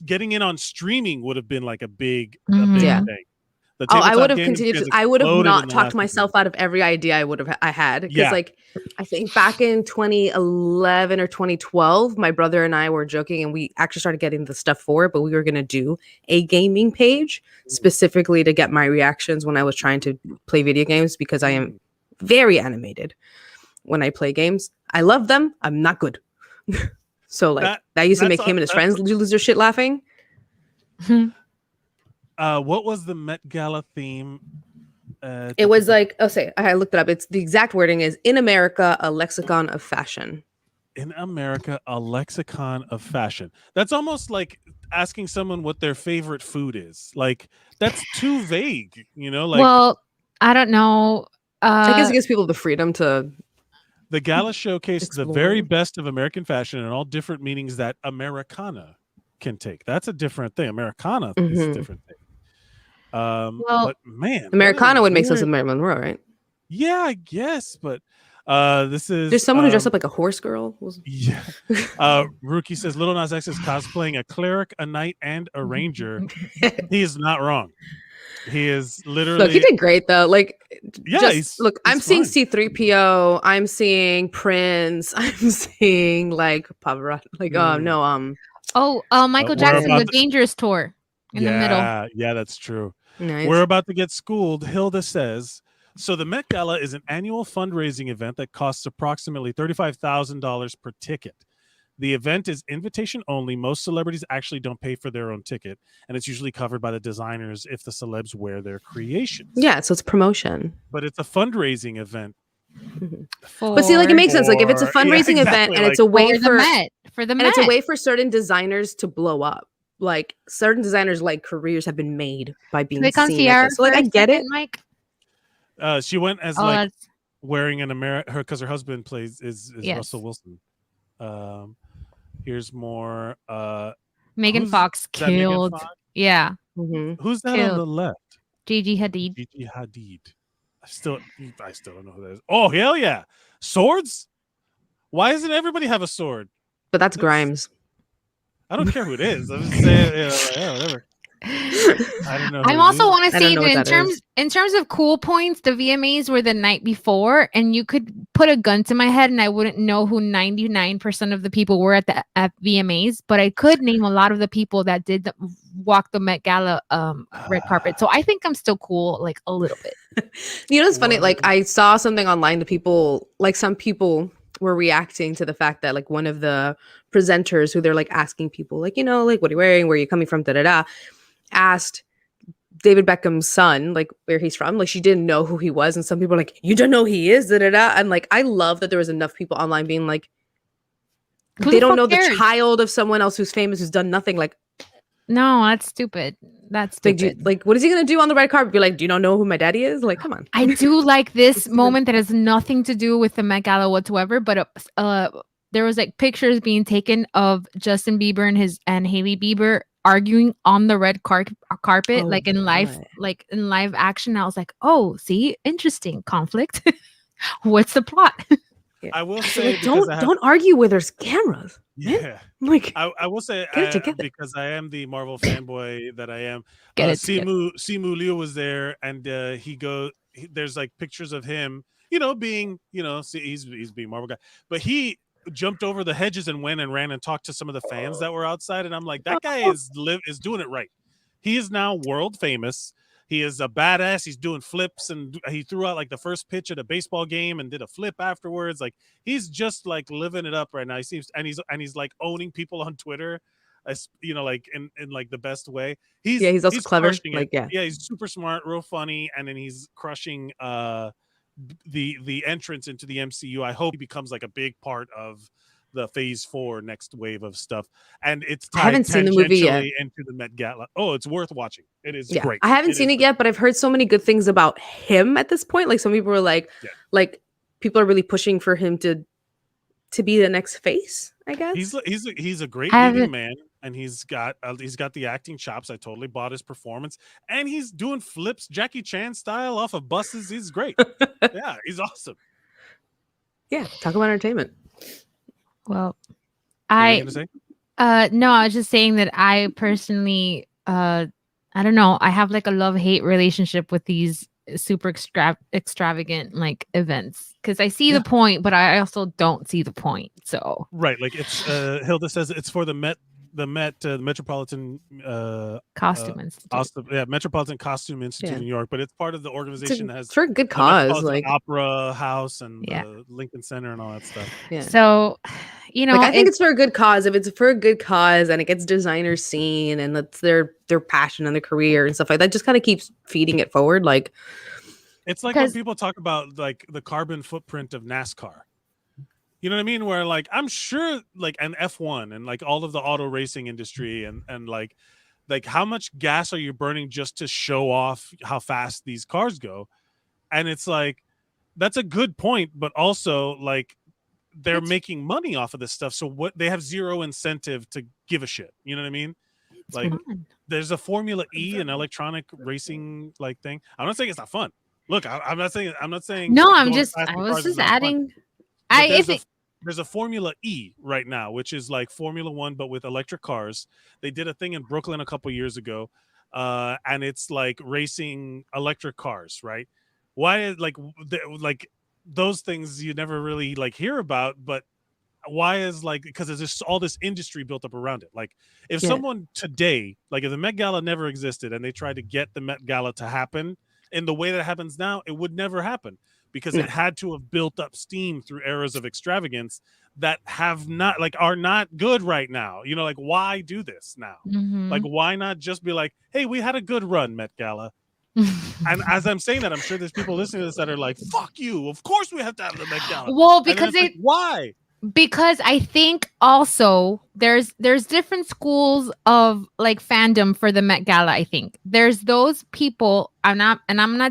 S1: Getting in on streaming would have been like a big thing.
S8: I would have continued. I would have not talked myself out of every idea I had, because I think back in 2011 or 2012, my brother and I were joking, and we actually started getting the stuff for it, but we were going to do a gaming page specifically to get my reactions when I was trying to play video games, because I am very animated when I play games. I love them. I'm not good. So that used to make him and his friends lose their shit laughing.
S1: What was the Met Gala theme?
S8: It was like, I looked it up. It's the exact wording is "In America, a lexicon of fashion."
S1: In America, a lexicon of fashion. That's almost like asking someone what their favorite food is. Like, that's too vague,
S5: well, I don't know.
S8: I guess it gives people the freedom to.
S1: The Gala showcased the very best of American fashion and all different meanings that Americana can take. That's a different thing. Americana is a different thing. But man,
S8: Americana would make sense with Marilyn Monroe, right?
S1: Yeah, I guess. But this is
S8: there's someone who dressed up like a horse girl.
S1: Yeah. Rookie says Little Nas X is cosplaying a cleric, a knight, and a ranger. He is not wrong. He is literally.
S8: Look, he did great though. Like,
S1: look,
S8: I'm seeing C-3PO. I'm seeing Prince. I'm seeing like Pavarotti. Like, Michael Jackson, the Dangerous Tour in the middle.
S1: Yeah, that's true.
S8: Nice.
S1: We're about to get schooled. Hilda says, so the Met Gala is an annual fundraising event that costs approximately $35,000 per ticket. The event is invitation only. Most celebrities actually don't pay for their own ticket, and it's usually covered by the designers if the celebs wear their creations.
S8: Yeah, so it's promotion.
S1: But it's a fundraising event.
S8: But see, like, it makes sense. Like, if it's a fundraising event and it's a way for
S5: the Met,
S8: it's a way for certain designers to blow up. Like, certain designers, like, careers have been made by being seen. So, like, I get it.
S5: Mike?
S1: She went as wearing an because her husband is Russell Wilson. Here's more.
S5: Megan Fox killed. Megan Fox? Yeah.
S1: Mm-hmm. Who's that on the left?
S5: Gigi Hadid.
S1: Gigi Hadid. I still don't know who that is. Oh, hell yeah. Swords? Why doesn't everybody have a sword?
S8: But that's Grimes.
S1: I don't care who it is. I'm just saying, whatever. I don't know.
S5: I
S1: who
S5: also
S1: these-
S5: want to
S8: I
S5: say
S8: don't know
S5: that
S8: what that is.
S5: in terms of cool points, the VMAs were the night before, and you could put a gun to my head, and I wouldn't know who 99% of the people were at VMAs, but I could name a lot of the people that did walk the Met Gala red carpet. So I think I'm still cool, like a little bit.
S8: You know, it's funny.
S1: What?
S8: Like, I saw something online that people, like, some people were reacting to the fact that, like, one of the presenters who they're like asking people, like, you know, like, what are you wearing? Where are you coming from? Da da da. Asked David Beckham's son, like, where he's from. Like, she didn't know who he was, and some people are like, you don't know who he is. Da da da. And like, I love that there was enough people online being like,
S5: Who
S8: they
S5: the
S8: don't
S5: fuck
S8: know the
S5: cares?
S8: child of someone else who's famous who's done nothing. Like,
S5: No, that's stupid. That's
S8: like,
S5: stupid.
S8: like, what is he gonna do on the red carpet? Be like, do you not know who my daddy is? Like, come on.
S5: I do like this
S8: It's even-
S5: moment that has nothing to do with the Met Gala whatsoever, but there was like pictures being taken of Justin Bieber and Hailey Bieber arguing on the red carpet,
S8: Oh,
S5: like in
S8: what?
S5: live action. I was like, oh, see, interesting conflict. What's the plot?
S1: I will
S8: So,
S1: say
S8: like,
S1: because I have,
S8: don't argue where there's cameras.
S1: yeah.
S8: Like,
S1: I will say
S8: Get it together.
S1: because I am the Marvel fanboy that I am.
S5: Get it together.
S1: Simu Liu was there, and there's like pictures of him, being, he's being Marvel guy, but he jumped over the hedges and went and ran and talked to some of the fans that were outside, and I'm like, that guy is doing it right. He is now world famous. He is a badass. He's doing flips, and he threw out like the first pitch at a baseball game and did a flip afterwards. Like, he's just like living it up right now. He seems, and he's like owning people on Twitter, like in like the best way.
S8: he's also clever.
S1: crushing it.
S8: Like, yeah.
S1: He's super smart, real funny, and then he's crushing the entrance into the MCU. I hope he becomes like a big part of the Phase 4 next wave of stuff, and it's
S8: I haven't seen the movie yet.
S1: tangentially into the Met Gala. Oh, it's worth watching. It is
S8: Yeah,
S1: great.
S8: I haven't seen it yet, but I've heard so many good things about him at this point. Like, some people were like,
S1: Yeah.
S8: like, people are really pushing for him to be the next face, I guess.
S1: He's a great
S5: I
S1: leading
S5: haven't-
S1: man, and he's got the acting chops. I totally bought his performance, and he's doing flips Jackie Chan style off of buses. He's great. Yeah, he's awesome.
S8: Yeah, talk about entertainment.
S5: Well,
S1: What were you
S5: I
S1: gonna say?
S5: no, I was just saying that I personally I don't know, I have like a love-hate relationship with these super extravagant like events, because I see the point, but I also don't see the point. So
S1: Right, like it's Hilda says it's for the Metropolitan
S5: Costume Institute.
S1: Metropolitan Costume Institute
S8: Yeah.
S1: in New York, but it's part of the organization that has
S8: It's for a good
S1: the
S8: cause.
S1: Metropolitan
S8: Like,
S1: Opera House and
S5: Yeah.
S1: the Lincoln Center and all that stuff.
S8: yeah.
S5: So,
S8: Like, I think it's for a good cause. If it's for a good cause and it gets designers seen and that's their passion and their career and stuff like that, just kind of keeps feeding it forward. Like,
S1: It's like when
S5: Because-
S1: people talk about like the carbon footprint of NASCAR. You know what I mean? Where like I'm sure like an F1 and like all of the auto racing industry and like how much gas are you burning just to show off how fast these cars go? And it's like that's a good point, but also like they're making money off of this stuff. So what they have zero incentive to give a shit. You know what I mean? Like
S5: fun.
S1: there's a Formula E, an electronic racing like thing. I'm not saying it's not fun. Look, I'm not saying
S5: No, I'm
S1: going
S5: just
S1: fast in
S5: I was
S1: cars is
S5: just
S1: not fun.
S5: adding
S1: But there's a Formula E right now, which is like Formula One, but with electric cars. They did a thing in Brooklyn a couple years ago, and it's like racing electric cars, right? Why, like those things you never really like hear about, but why is like because there's just all this industry built up around it. Like if someone today, like if the Met Gala never existed and they tried to get the Met Gala to happen in the way that it happens now, it would never happen. Because it had to have built up steam through eras of extravagance that are not good right now. You know, like why do this now?
S5: Mhm.
S1: Like why not just be like, hey, we had a good run, Met Gala. And as I'm saying that, I'm sure there's people listening to this that are like, fuck you. Of course we have to have the Met Gala.
S5: Well,
S1: And then
S5: because
S1: it's like, why?
S5: because I think also there's different schools of like fandom for the Met Gala. I think there's those people. I'm not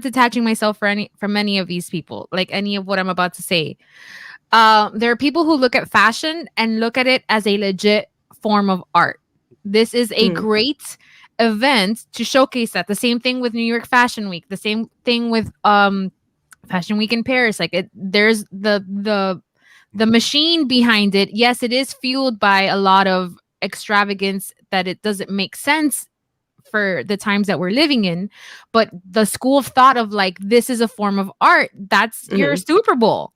S5: detaching myself from any of these people, like any of what I'm about to say. There are people who look at fashion and look at it as a legit form of art. This is a great event to showcase that. The same thing with New York Fashion Week. The same thing with Fashion Week in Paris. Like there's the machine behind it. Yes, it is fueled by a lot of extravagance that it doesn't make sense for the times that we're living in. But the school of thought of like, this is a form of art. That's your Super Bowl.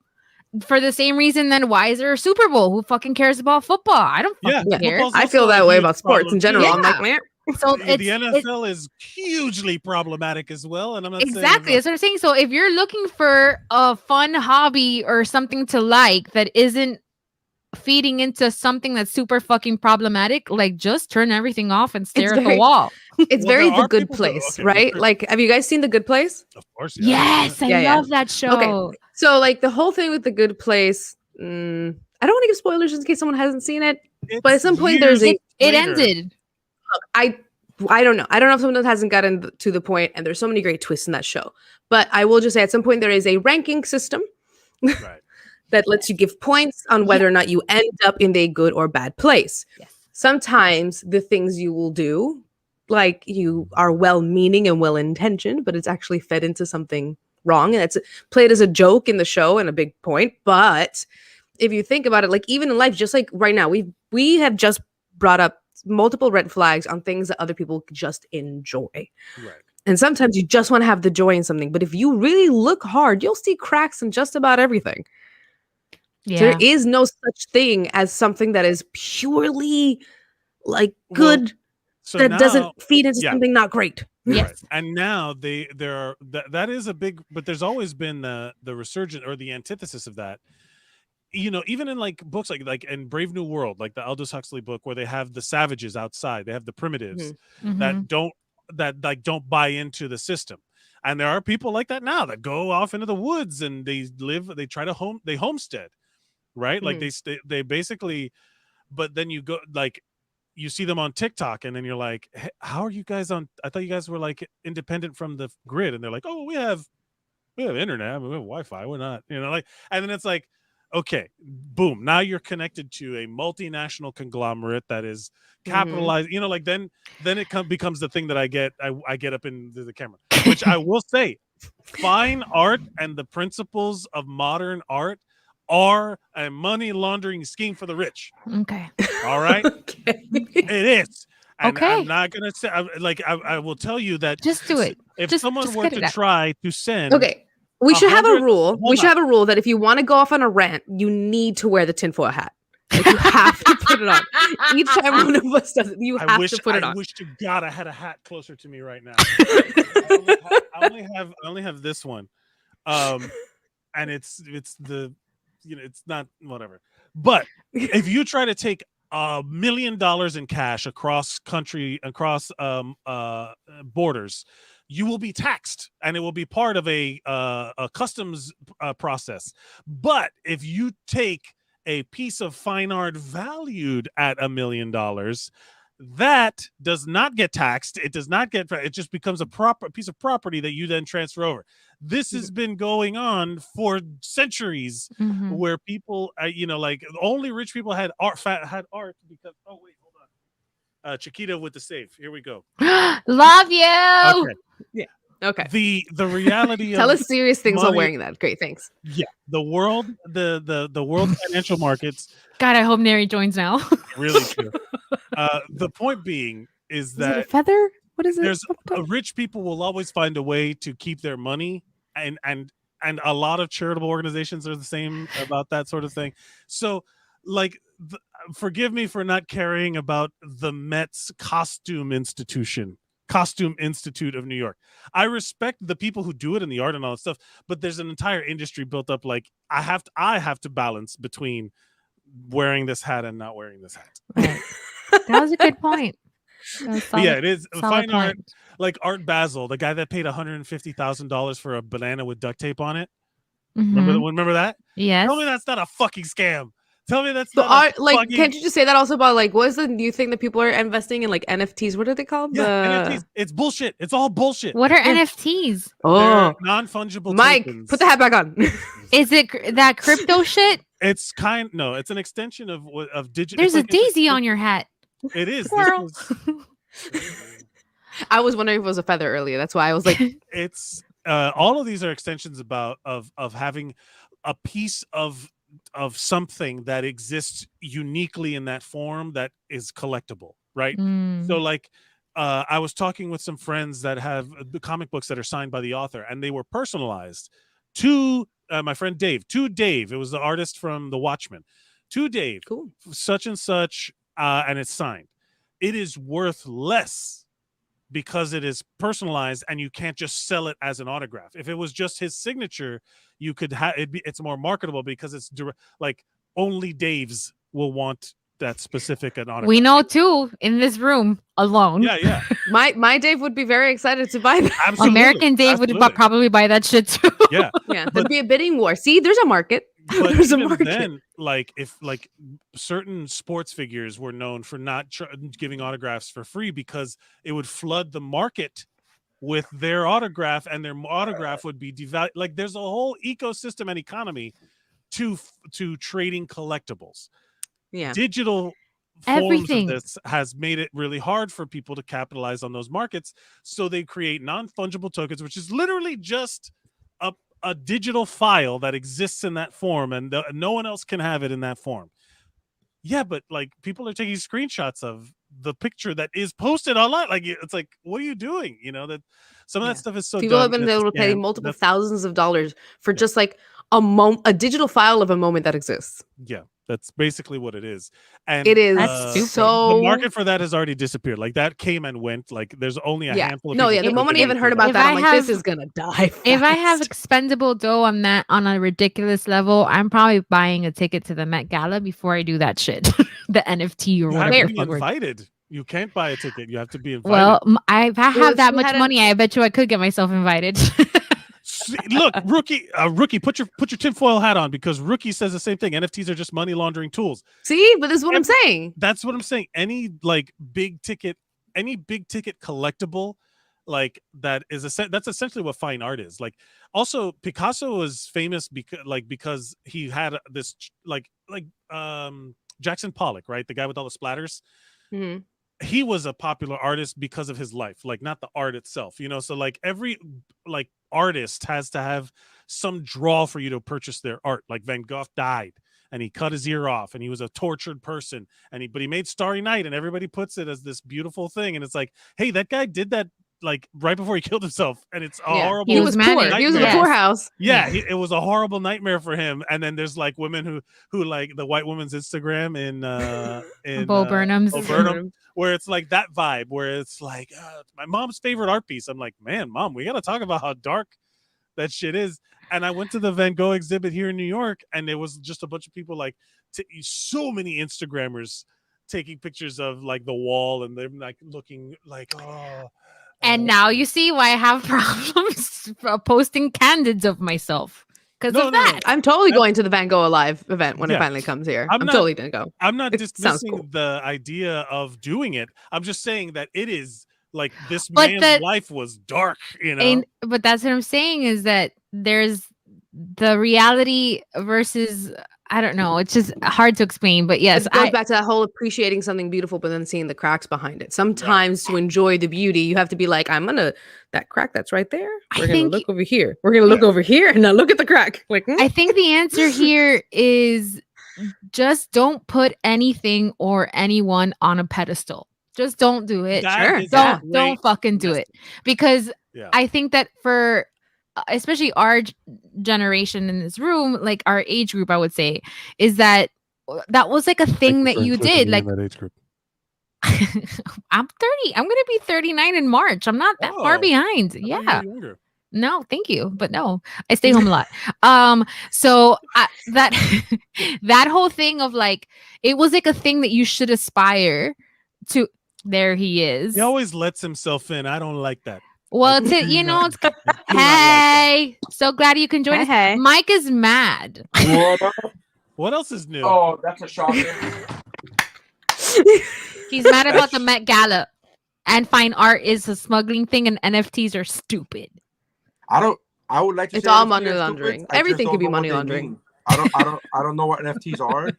S5: For the same reason, then why is there a Super Bowl? Who fucking cares about football? I don't fucking care.
S8: I feel that way about sports in general. I'm like, man.
S5: So
S1: the NFL is hugely problematic as well, and I'm not
S5: exactly that's what I'm saying. So if you're looking for a fun hobby or something to like that isn't feeding into something that's super fucking problematic, like just turn everything off and stare at the wall.
S8: It's very The Good Place, right? Like, have you guys seen The Good Place?
S1: Of course,
S5: yes. I love that show.
S8: Okay, so like the whole thing with The Good Place, I don't want to give spoilers in case someone hasn't seen it, but at some point it
S5: ended.
S8: Look, I don't know. I don't know if someone hasn't gotten to the point, and there's so many great twists in that show. But I will just say at some point there is a ranking system.
S1: Right.
S8: That lets you give points on whether or not you end up in a good or bad place.
S5: Yes.
S8: Sometimes the things you will do, like you are well-meaning and well-intentioned, but it's actually fed into something wrong. And it's played as a joke in the show and a big point. But if you think about it, like even in life, just like right now, we have just brought up multiple red flags on things that other people just enjoy.
S1: Right.
S8: And sometimes you just want to have the joy in something. But if you really look hard, you'll see cracks in just about everything.
S5: Yeah.
S8: So there is no such thing as something that is purely like good, that now, doesn't feed into something not great.
S1: Yes. Right. And now that is a big, but there's always been the resurgent or the antithesis of that. You know, even in like books like in Brave New World, like the Aldous Huxley book, where they have the savages outside, they have the primitives that don't buy into the system. And there are people like that now that go off into the woods and they homestead. Right. Like they basically, but then you go, like, you see them on TikTok and then you're like, hey, how are you guys on? I thought you guys were like independent from the grid. And they're like, oh, we have internet, we have Wi-Fi. We're not, like, and then it's like, okay, boom. Now you're connected to a multinational conglomerate that is capitalized, like then it becomes the thing that I get up into the camera, which I will say, fine art and the principles of modern art are a money laundering scheme for the rich.
S5: Okay.
S1: All right.
S8: Okay.
S1: It is. And
S5: okay.
S1: I'm not gonna say I will tell you that
S5: just do it.
S1: If someone were to try to send
S8: we should have a rule. We should have a rule that if you want to go off on a rant, you need to wear the tinfoil hat. Like you have to put it on. Each time one of us does it, you have to put it on.
S1: I wish to God I had a hat closer to me right now. I only have this one. And it's the it's not whatever. But if you try to take $1 million in cash across borders, you will be taxed, and it will be part of a customs process. But if you take a piece of fine art valued at $1 million, that does not get taxed. It does not get. It just becomes a proper piece of property that you then transfer over. This has been going on for centuries, where people, like only rich people had art because. Oh wait, hold on. Chiquita with the save. Here we go.
S5: Love you.
S8: Okay. Yeah. Okay.
S1: The reality
S8: Tell
S1: of
S8: us serious things
S1: money,
S8: while wearing that. Great, thanks.
S1: Yeah, the world financial markets.
S5: God, I hope Neri joins now.
S1: Really true. The point being is that
S8: it a feather? What is it?
S1: There's rich people will always find a way to keep their money, and a lot of charitable organizations are the same about that sort of thing. So, like, forgive me for not caring about the Met's Costume Institute of New York. I respect the people who do it and the art and all that stuff, but there's an entire industry built up. Like I have to balance between wearing this hat and not wearing this hat.
S5: Right. That was a good point.
S1: Yeah, it is fine art. Like Art Basel, the guy that paid $150,000 for a banana with duct tape on it. Remember that?
S5: Yes.
S1: Tell me that's not a fucking scam. Tell me that's
S8: not art, like, can't you just say that also about, like, what is the new thing that people are investing in, like NFTs? What are they called?
S1: Yeah, NFTs. It's bullshit. It's all bullshit.
S5: What are NFTs?
S8: Oh,
S1: non-fungible
S8: Mike,
S1: tokens.
S8: put the hat back on.
S5: Is it that crypto shit?
S1: It's it's an extension of digital.
S5: There's a daisy on your hat.
S1: It is.
S8: I was wondering if it was a feather earlier. That's why I was like,
S1: it's all of these are extensions of having a piece of something that exists uniquely in that form that is collectible, right? So like I was talking with some friends that have the comic books that are signed by the author, and they were personalized to my friend Dave. To Dave, it was the artist from The Watchmen. To Dave,
S8: Cool.
S1: such and such, and it's signed. It is worth less because it is personalized, and you can't just sell it as an autograph. If it was just his signature, you could have it's more marketable because it's like only Dave's will want that specific an autograph.
S5: We know too in this room alone.
S1: Yeah.
S8: My Dave would be very excited to buy that.
S1: Absolutely.
S5: American Dave would probably buy that shit too.
S1: Yeah.
S8: Yeah, there'd be a bidding war. See, there's a market.
S1: But
S8: There's a
S1: even
S8: market.
S1: then, like if like certain sports figures were known for not giving autographs for free because it would flood the market with their autograph, and their autograph would be devalued. Like there's a whole ecosystem and economy to trading collectibles.
S8: Yeah.
S1: Digital
S5: Everything.
S1: forms of this has made it really hard for people to capitalize on those markets. So they create non-fungible tokens, which is literally just a digital file that exists in that form, and no one else can have it in that form. Yeah, but like people are taking screenshots of the picture that is posted online. Like it's like, what are you doing? You know, that some of that stuff is so
S8: people have
S1: dumb,
S8: been
S1: and it's
S8: able
S1: a
S8: to pay
S1: scam.
S8: multiple thousands of dollars for just like a digital file of a moment that exists.
S1: Yeah, that's basically what it is. And
S8: It is
S5: That's stupid.
S8: so
S1: the market for that has already disappeared. Like that came and went. Like there's only a handful of
S8: No,
S1: people
S8: yeah. The
S1: who
S8: moment I
S1: do
S8: even
S1: it.
S8: heard about
S5: If
S8: that,
S5: I
S8: I'm like, this
S5: have-
S8: is gonna die.
S5: If I have
S8: fast.
S5: expendable dough on a ridiculous level, I'm probably buying a ticket to the Met Gala before I do that shit. The NFT or
S1: You have
S5: whatever.
S1: to be invited. You can't buy a ticket. You have to be invited.
S5: Well, if I
S8: Well,
S5: have
S8: if
S5: that
S8: you
S5: much
S8: had
S5: money, I bet you I could get myself invited.
S1: Look, rookie, put your tinfoil hat on, because Rookie says the same thing. NFTs are just money laundering tools.
S8: See, but this is what I'm saying.
S1: That's what I'm saying. Any big ticket collectible, like that's essentially what fine art is. Like also Picasso was famous because he had this Jackson Pollock, right? The guy with all the splatters.
S8: Mhm.
S1: He was a popular artist because of his life, like not the art itself, you know. So like every artist has to have some draw for you to purchase their art. Like Van Gogh died and he cut his ear off and he was a tortured person, but he made Starry Night, and everybody puts it as this beautiful thing, and it's like, hey, that guy did that like right before he killed himself, and it's a horrible.
S8: He was poor.
S5: manic.
S8: He was in a
S1: nightmare.
S8: poorhouse.
S1: Yeah, it was a horrible nightmare for him. And then there's like women who like the white woman's Instagram in
S5: Bo Burnham's.
S1: Bo Burnham, where it's like that vibe, where it's like my mom's favorite art piece. I'm like, man, Mom, we got to talk about how dark that shit is. And I went to the Van Gogh exhibit here in New York, and there was just a bunch of people, like so many Instagrammers taking pictures of like the wall, and they're like looking like, oh.
S5: And now you see why I have problems posting candids of myself because
S1: No,
S5: of
S1: no, no.
S5: that.
S8: I'm totally going to the Van Gogh Alive event when it
S1: Yeah.
S8: finally comes here.
S1: I'm
S8: I'm
S1: not-
S8: totally gonna go.
S1: I'm not
S8: It sounds
S1: dismissing
S8: cool.
S1: the idea of doing it. I'm just saying that it is like this
S5: But
S1: man's life was dark, you know.
S5: But that's what I'm saying is that there's the reality versus, I don't know. It's just hard to explain. But yes,
S8: It goes back to that whole appreciating something beautiful, but then seeing the cracks behind it. Sometimes to enjoy the beauty, you have to be like, that crack that's right there.
S5: I
S8: We're gonna
S5: think-
S8: look over here. We're gonna look over here and now look at the crack. Like,
S5: I think the answer here is just don't put anything or anyone on a pedestal. Just don't do it.
S1: That is a
S5: Don't
S1: great
S5: fucking do it, because
S1: Yeah.
S5: I think that for especially our generation in this room, like our age group, I would say, is that was like a thing that you did. Like
S1: that age group.
S5: I'm 30. I'm gonna be 39 in March. I'm not that far
S1: Oh,
S5: behind.
S1: I thought you
S5: Yeah.
S1: were younger.
S5: No, thank you, but no, I stay home a lot. So that that whole thing of like, it was like a thing that you should aspire to. There he is.
S1: He always lets himself in. I don't like that.
S5: Well,
S1: do
S5: you know,
S1: not-
S5: it's
S1: do not like that.
S5: hey, so glad you can join us.
S8: Hey.
S5: Mike is mad.
S1: What else is new?
S9: Oh, that's a shocker.
S5: He's mad about the Met Gala, and fine art is a smuggling thing, and NFTs are stupid.
S9: I would like to
S8: It's
S9: say
S8: all
S9: NFTs
S8: money
S9: are stupid.
S8: laundering.
S9: I just
S8: Everything
S9: don't
S8: could be
S9: know what
S8: money
S9: they
S8: laundering.
S9: mean. I don't know what NFTs are.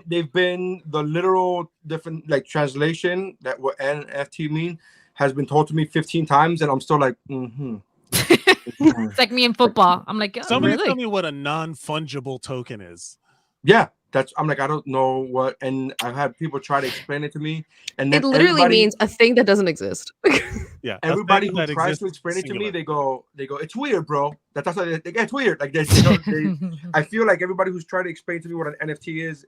S9: They've been the literal different like translation that what NFT mean has been told to me 15 times, and I'm still like,
S5: It's like me in football. I'm like, oh,
S1: Somebody
S5: really?
S1: tell me what a non-fungible token is.
S9: Yeah, I'm like, I don't know what, and I've had people try to explain it to me, and then
S8: It literally means a thing that doesn't exist.
S1: Yeah,
S9: everybody who tries to explain it to me, they go, it's weird, bro. That's how they get. It's weird. Like I feel like everybody who's trying to explain to me what an NFT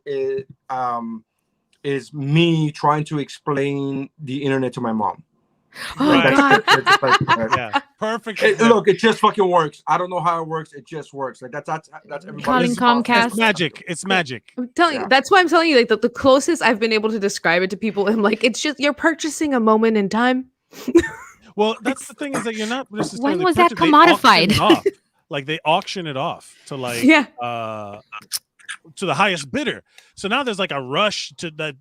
S9: is me trying to explain the internet to my mom.
S5: Oh
S1: Right.
S5: God.
S1: Yeah, perfect.
S9: Look, it just fucking works. I don't know how it works. It just works. Like that's everybody.
S5: Calling Comcast.
S1: It's magic. It's magic.
S8: I'm telling you, that's why I'm telling you, like the closest I've been able to describe it to people, I'm like, it's just you're purchasing a moment in time.
S1: Well, that's the thing is that you're not necessarily.
S5: When was that
S1: purchasing- they auction
S5: commodified?
S1: it off. Like they auction it off to like to the highest bidder. So now there's like a rush to that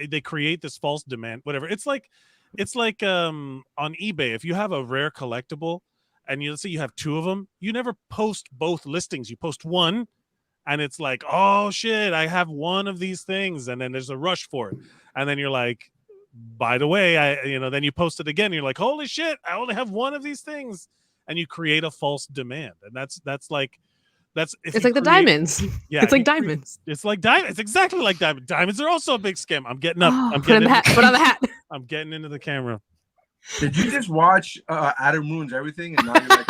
S1: they create this false demand, whatever. It's like on eBay, if you have a rare collectible and let's say you have two of them, you never post both listings. You post one and it's like, oh shit, I have one of these things, and then there's a rush for it. And then you're like, by the way, then you post it again, and you're like, holy shit, I only have one of these things. And you create a false demand. And that's
S8: it's like the diamonds.
S1: Yeah,
S8: it's like diamonds.
S1: It's like diamonds. It's exactly like diamonds. Diamonds are also a big scam. I'm getting up.
S5: Oh,
S1: I'm
S8: Put on
S1: getting
S8: the hat.
S1: I'm getting into the camera.
S9: Did you just watch Adam Ruins Everything? And now you're like,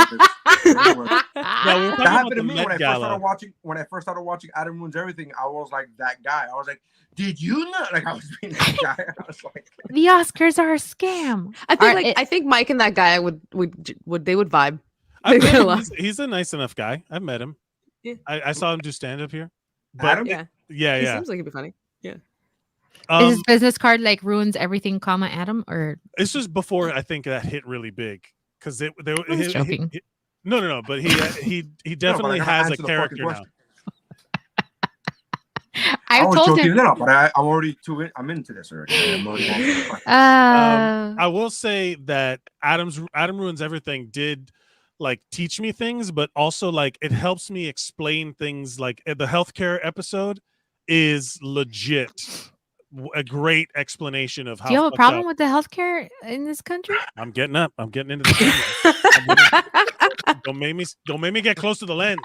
S1: No, we were
S9: that
S1: talking about
S9: happened
S1: the
S9: to me
S1: Met
S9: when I
S1: Gala.
S9: first started watching Adam Ruins Everything. I was like that guy. I was like, did you know? Like I was being that guy. I was like,
S5: The Oscars are a scam.
S8: I think Mike and that guy would vibe.
S1: I've met him.
S8: Gala.
S1: He's a nice enough guy. I've met him.
S8: Yeah.
S1: I saw him do stand up here.
S9: Adam?
S8: Yeah.
S1: Yeah,
S8: He
S1: yeah.
S8: seems like he'd be funny. Yeah.
S5: Is his business card like ruins everything, comma Adam? Or
S1: It's just before I think that hit really big because
S5: I was joking.
S1: No, but he definitely
S9: I gotta
S1: has a
S9: answer the
S1: character
S9: fucking
S1: now.
S9: question.
S5: I
S9: was
S5: told
S9: joking,
S5: him.
S9: no, but I'm already I'm into this already. I'm already
S1: I will say that Adam Ruins Everything did like teach me things, but also like it helps me explain things. Like the healthcare episode is legit a great explanation of how.
S5: Do you have a
S1: fucked
S5: problem
S1: up-
S5: with the healthcare in this country?
S1: I'm getting up. I'm getting into the don't make me get close to the lens.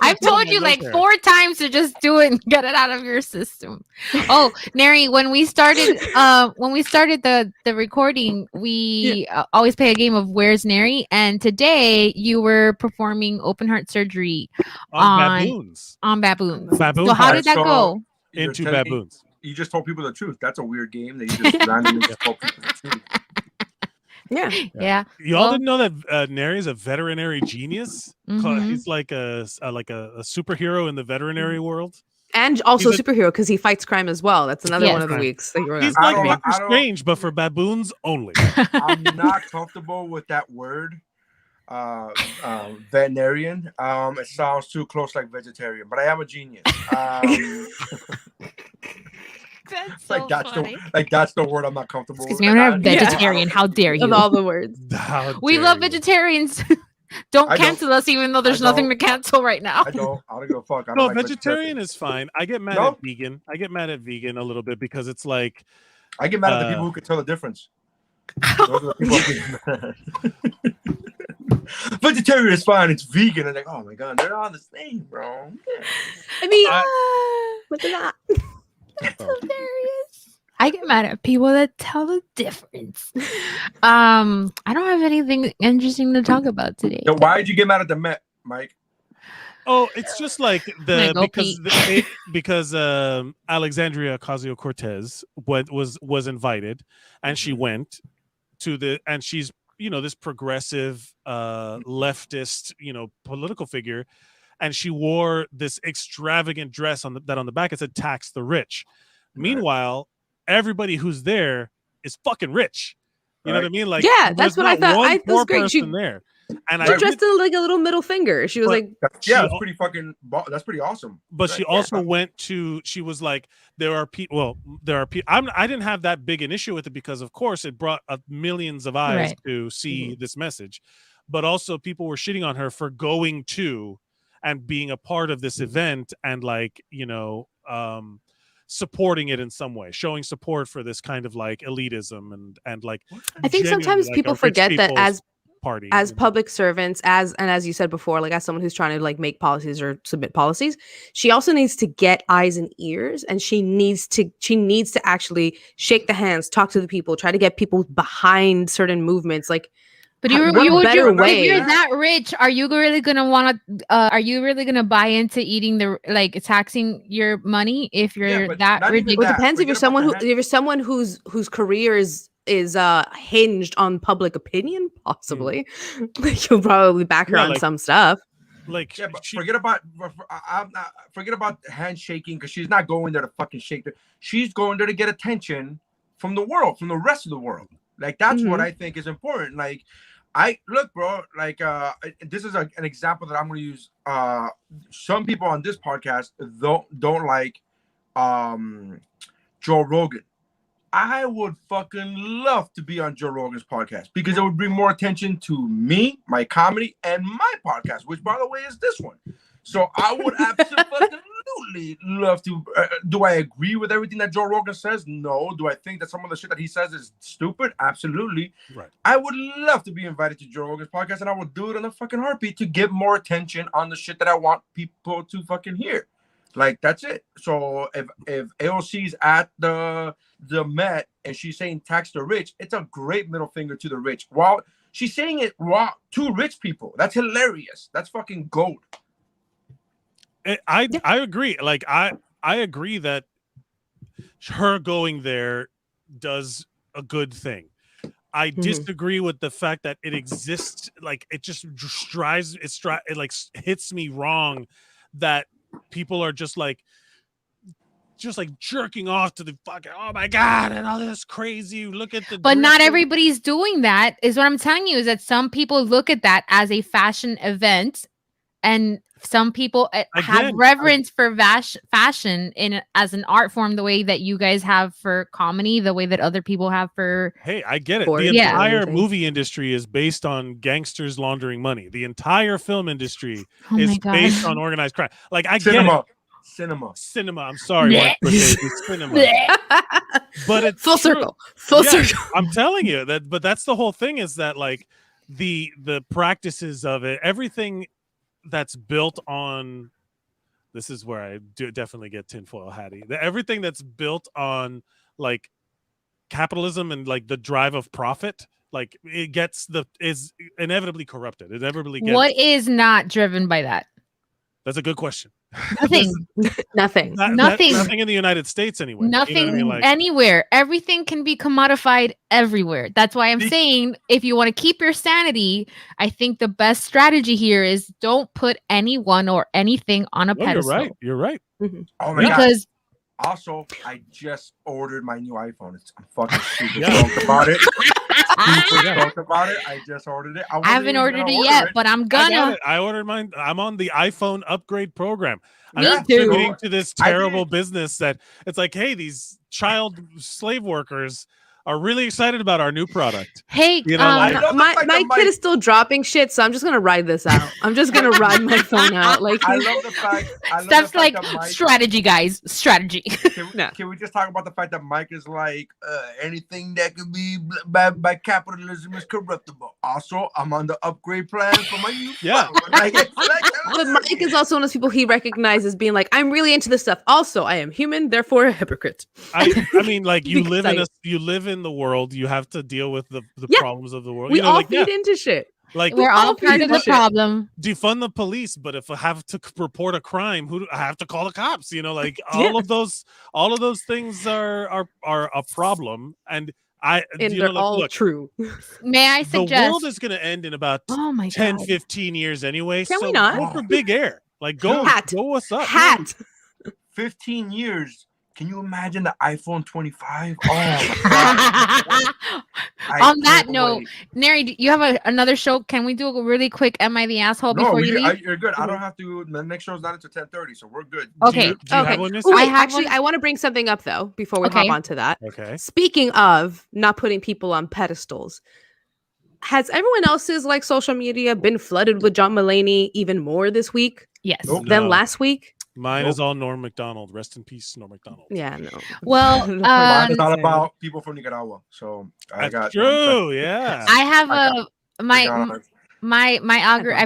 S5: I've told you like 4 times to just do it and get it out of your system. Oh, Neri, when we started the recording, we always play a game of Where's Neri, and today you were performing open heart surgery
S1: on baboons.
S5: On baboons.
S1: Baboons.
S5: So how did that
S9: So-
S5: go?
S1: Into
S9: telling me-
S1: baboons.
S9: You just told people the truth. That's a weird game that you just randomly just told people the truth.
S5: Yeah.
S1: Y'all didn't know that Neri is a veterinary genius.
S5: Mhm.
S1: He's like a superhero in the veterinary world.
S8: And also
S1: He's a-
S8: superhero because he fights crime as well. That's another
S5: Yes.
S8: one of the weeks that you were
S1: He's
S8: on.
S1: like
S9: don't-
S1: Doctor
S9: I don't-
S1: Strange, but for baboons only.
S9: I'm not comfortable with that word, veterinarian. It sounds too close like vegetarian, but I am a genius.
S5: That's
S9: That's the word I'm not comfortable
S5: Excuse
S9: with.
S5: me, I'm not a
S8: Yeah.
S5: vegetarian. How dare you?
S8: Of all the words.
S1: How
S5: We
S1: dare
S5: love
S1: you.
S5: vegetarians. Don't
S9: I don't.
S5: cancel us, even though there's
S9: I
S5: nothing to
S9: don't.
S5: cancel right now.
S9: I don't give a fuck. I don't
S1: No,
S9: like
S1: vegetarian is fine. I get mad
S9: No?
S1: at vegan. I get mad at vegan a little bit because it's like
S9: I get mad at the people who can tell the difference. Those are the people who get mad. Vegetarian is fine. It's vegan. And like, oh my god, they're all the same, bro. Yeah.
S8: I mean,
S5: Look at that. That's hilarious. I get mad at people that tell the difference. I don't have anything interesting to talk about today.
S9: So why did you get mad at the Met, Mike?
S1: oh, it's just like
S5: Gonna
S1: the
S5: go pee.
S1: because Alexandria Ocasio-Cortez was invited and she went to and she's this progressive leftist political figure, and she wore this extravagant dress on the back it said tax the rich. Meanwhile, everybody who's there is fucking rich. You know what I mean? Like,
S8: Yeah,
S1: there's
S8: that's what I
S1: not
S8: thought.
S1: one
S8: That was
S1: poor
S8: great. She-
S1: person there. And
S8: she dressed in like a little middle finger. She was
S1: But-
S8: like,
S9: Yeah, that's pretty fucking. That's pretty awesome.
S1: But she also went to. She was like, there are people. Well, there are people. I didn't have that big an issue with it because, of course, it brought millions of eyes
S5: Right.
S1: to see this message. But also, people were shitting on her for going to and being a part of this event and supporting it in some way, showing support for this kind of like elitism and like.
S8: I think sometimes
S1: genuinely, like,
S8: people
S1: a rich
S8: forget that
S1: people's- party.
S8: As public servants, as you said before, like as someone who's trying to like make policies or submit policies, she also needs to get eyes and ears, and she needs to actually shake the hands, talk to the people, try to get people behind certain movements. Like,
S5: but
S8: if you're
S5: that rich, are you really gonna want to? Are you really gonna buy into eating taxing your money if you're that ridiculous?
S8: Well, it depends if you're someone whose career is hinged on public opinion, possibly. Like, you'll probably back her on some stuff.
S1: Like,
S9: but forget about handshaking, because she's not going there to fucking shake it. She's going there to get attention from the world, from the rest of the world. Like, that's what I think is important. Like, look, bro, like, this is an example that I'm going to use. Some people on this podcast don't like Joe Rogan. I would fucking love to be on Joe Rogan's podcast, because it would bring more attention to me, my comedy, and my podcast, which, by the way, is this one. So I would absolutely love to. Do I agree with everything that Joe Rogan says? No. Do I think that some of the shit that he says is stupid? Absolutely. Right. I would love to be invited to Joe Rogan's podcast, and I would do it in a fucking heartbeat to get more attention on the shit that I want people to fucking hear. Like, that's it. So if AOC's at the Met and she's saying tax the rich, it's a great middle finger to the rich. While she's saying it to rich people, that's hilarious. That's fucking gold.
S1: I agree. Like, I agree that her going there does a good thing. I disagree with the fact that it exists. Like, it just drives it like hits me wrong that people are just like jerking off to the fucking, oh my god, and all this crazy. Look at the.
S5: But not everybody's doing that. Is what I'm telling you, is that some people look at that as a fashion event, and some people have reverence for fashion as an art form, the way that you guys have for comedy, the way that other people have for.
S1: Hey, I get it. The entire movie industry is based on gangsters laundering money. The entire film industry is based on organized crime. Like, I get it.
S9: Cinema.
S1: I'm sorry, Mark, it's cinema. But it's
S8: full circle. Circle.
S1: I'm telling you that. But that's the whole thing, is that like the practices of it, everything that's built on. This is where I do definitely get tinfoil hattie. Everything that's built on like capitalism and like the drive of profit, like is inevitably corrupted. It inevitably gets.
S5: What is not driven by that?
S1: That's a good question.
S8: Nothing.
S1: Nothing in the United States anyway.
S5: Nothing,
S1: you know what I mean? Like,
S5: anywhere. Everything can be commodified everywhere. That's why I'm saying, if you want to keep your sanity, I think the best strategy here is don't put anyone or anything on a pedestal.
S1: You're right.
S8: Mm-hmm.
S9: Oh my god. Also, I just ordered my new iPhone. I'm fucking super stoked about it. I just ordered it.
S5: I haven't ordered it yet, but I'm gonna.
S1: I ordered mine. I'm on the iPhone upgrade program.
S5: Me
S1: I'm
S5: too.
S1: contributing to this terrible business that it's like, hey, these child slave workers are really excited about our new product.
S5: Hey,
S8: my kid is still dropping shit, so I'm just gonna ride this out. I'm just gonna ride my phone out. Like,
S9: I love the fact.
S5: Stuff's like strategy, guys. Strategy.
S9: Can we just talk about the fact that Mike is like, anything that can be by capitalism is corruptible. Also, I'm on the upgrade plan for my new phone.
S8: But Mike is also one of those people he recognizes being like, I'm really into this stuff. Also, I am human, therefore a hypocrite.
S1: I mean, like, you live in the world. You have to deal with the problems of the world.
S8: We all feed into shit.
S1: Like,
S5: we're all part of the problem.
S1: Defund the police, but if I have to report a crime, I have to call the cops? You know, like all of those things are a problem, and
S8: they're all true.
S5: May I suggest
S1: the world is going to end in about 10, 15 years anyway?
S8: Can we not
S1: go for big air? Like, go what's up?
S9: 15 years. Can you imagine the iPhone 25? Oh my god!
S5: On that note, Neri, you have another show. Can we do a really quick "Am I the Asshole" before you leave?
S9: You're good. I don't have to. The next show's not until 10:30, so we're good.
S5: Okay.
S1: Do you have one, Missy?
S8: I want to bring something up though before we hop onto that.
S1: Okay.
S8: Speaking of not putting people on pedestals, has everyone else's like social media been flooded with John Mulaney even more this week?
S5: Yes.
S8: Than last week?
S1: Mine is all Norm Macdonald. Rest in peace, Norm Macdonald.
S8: Yeah, no.
S5: Well,
S9: it's all about people from Nicaragua. So
S1: that's true. Yeah.
S5: I have I've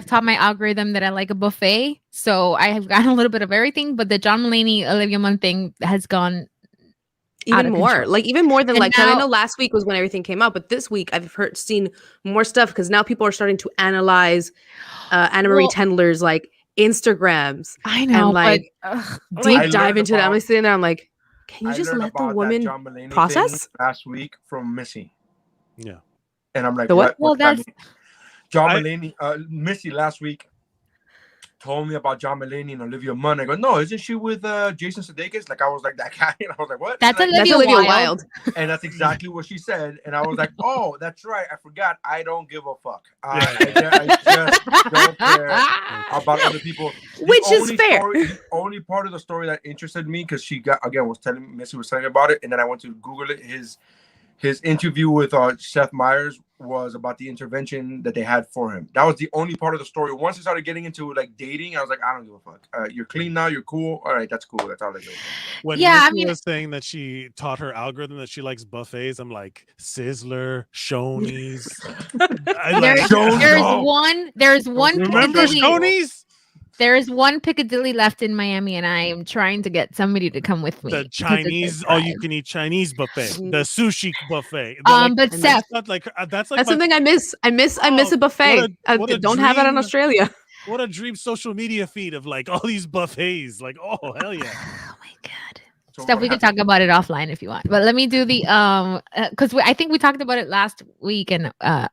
S5: taught my algorithm that I like a buffet, so I have gotten a little bit of everything. But the John Mulaney Olivia Munn thing has gone
S8: even more, like even more than
S5: And
S8: like. 'Cause I
S5: now-
S8: know last week was when everything came out, but this week I've seen more stuff because now people are starting to analyze Anna Marie Tendler's like Instagrams.
S5: I know,
S8: and like deep dive into that. I'm like sitting there, I'm like, can you just let the woman process?
S9: Last week from Missy.
S1: Yeah.
S9: And I'm like,
S8: the what?
S5: Well, that's
S9: John Mulaney, Missy last week told me about John Mulaney and Olivia Munn. I go, no, isn't she with Jason Sudeikis? Like I was like that guy, and I was like, what?
S5: That's
S9: like,
S5: Olivia Wilde.
S9: And that's exactly what she said. And I was like, oh, that's right. I forgot. I don't give a fuck. I just don't care about other people.
S8: Which is fair.
S9: The only part of the story that interested me, because she Missy was telling me about it, and then I went to Google it. His interview with Seth Meyers was about the intervention that they had for him. That was the only part of the story. Once he started getting into like dating, I was like, I don't give a fuck. You're clean now. You're cool. All right, that's cool. That's all I do.
S1: When Missy was saying that she taught her algorithm that she likes buffets, I'm like Sizzler, Shoney's.
S5: There's one.
S1: Remember Shoney's?
S5: There is one Piccadilly left in Miami, and I am trying to get somebody to come with me.
S1: The Chinese, all-you-can-eat Chinese buffet, the sushi buffet.
S5: But Seth,
S8: that's something I miss. I miss a buffet. Don't have it in Australia.
S1: What a dream social media feed of like all these buffets. Like, oh hell yeah!
S5: Oh my god. Steph, we can talk about it offline if you want. But let me do the because I think we talked about it last week, and I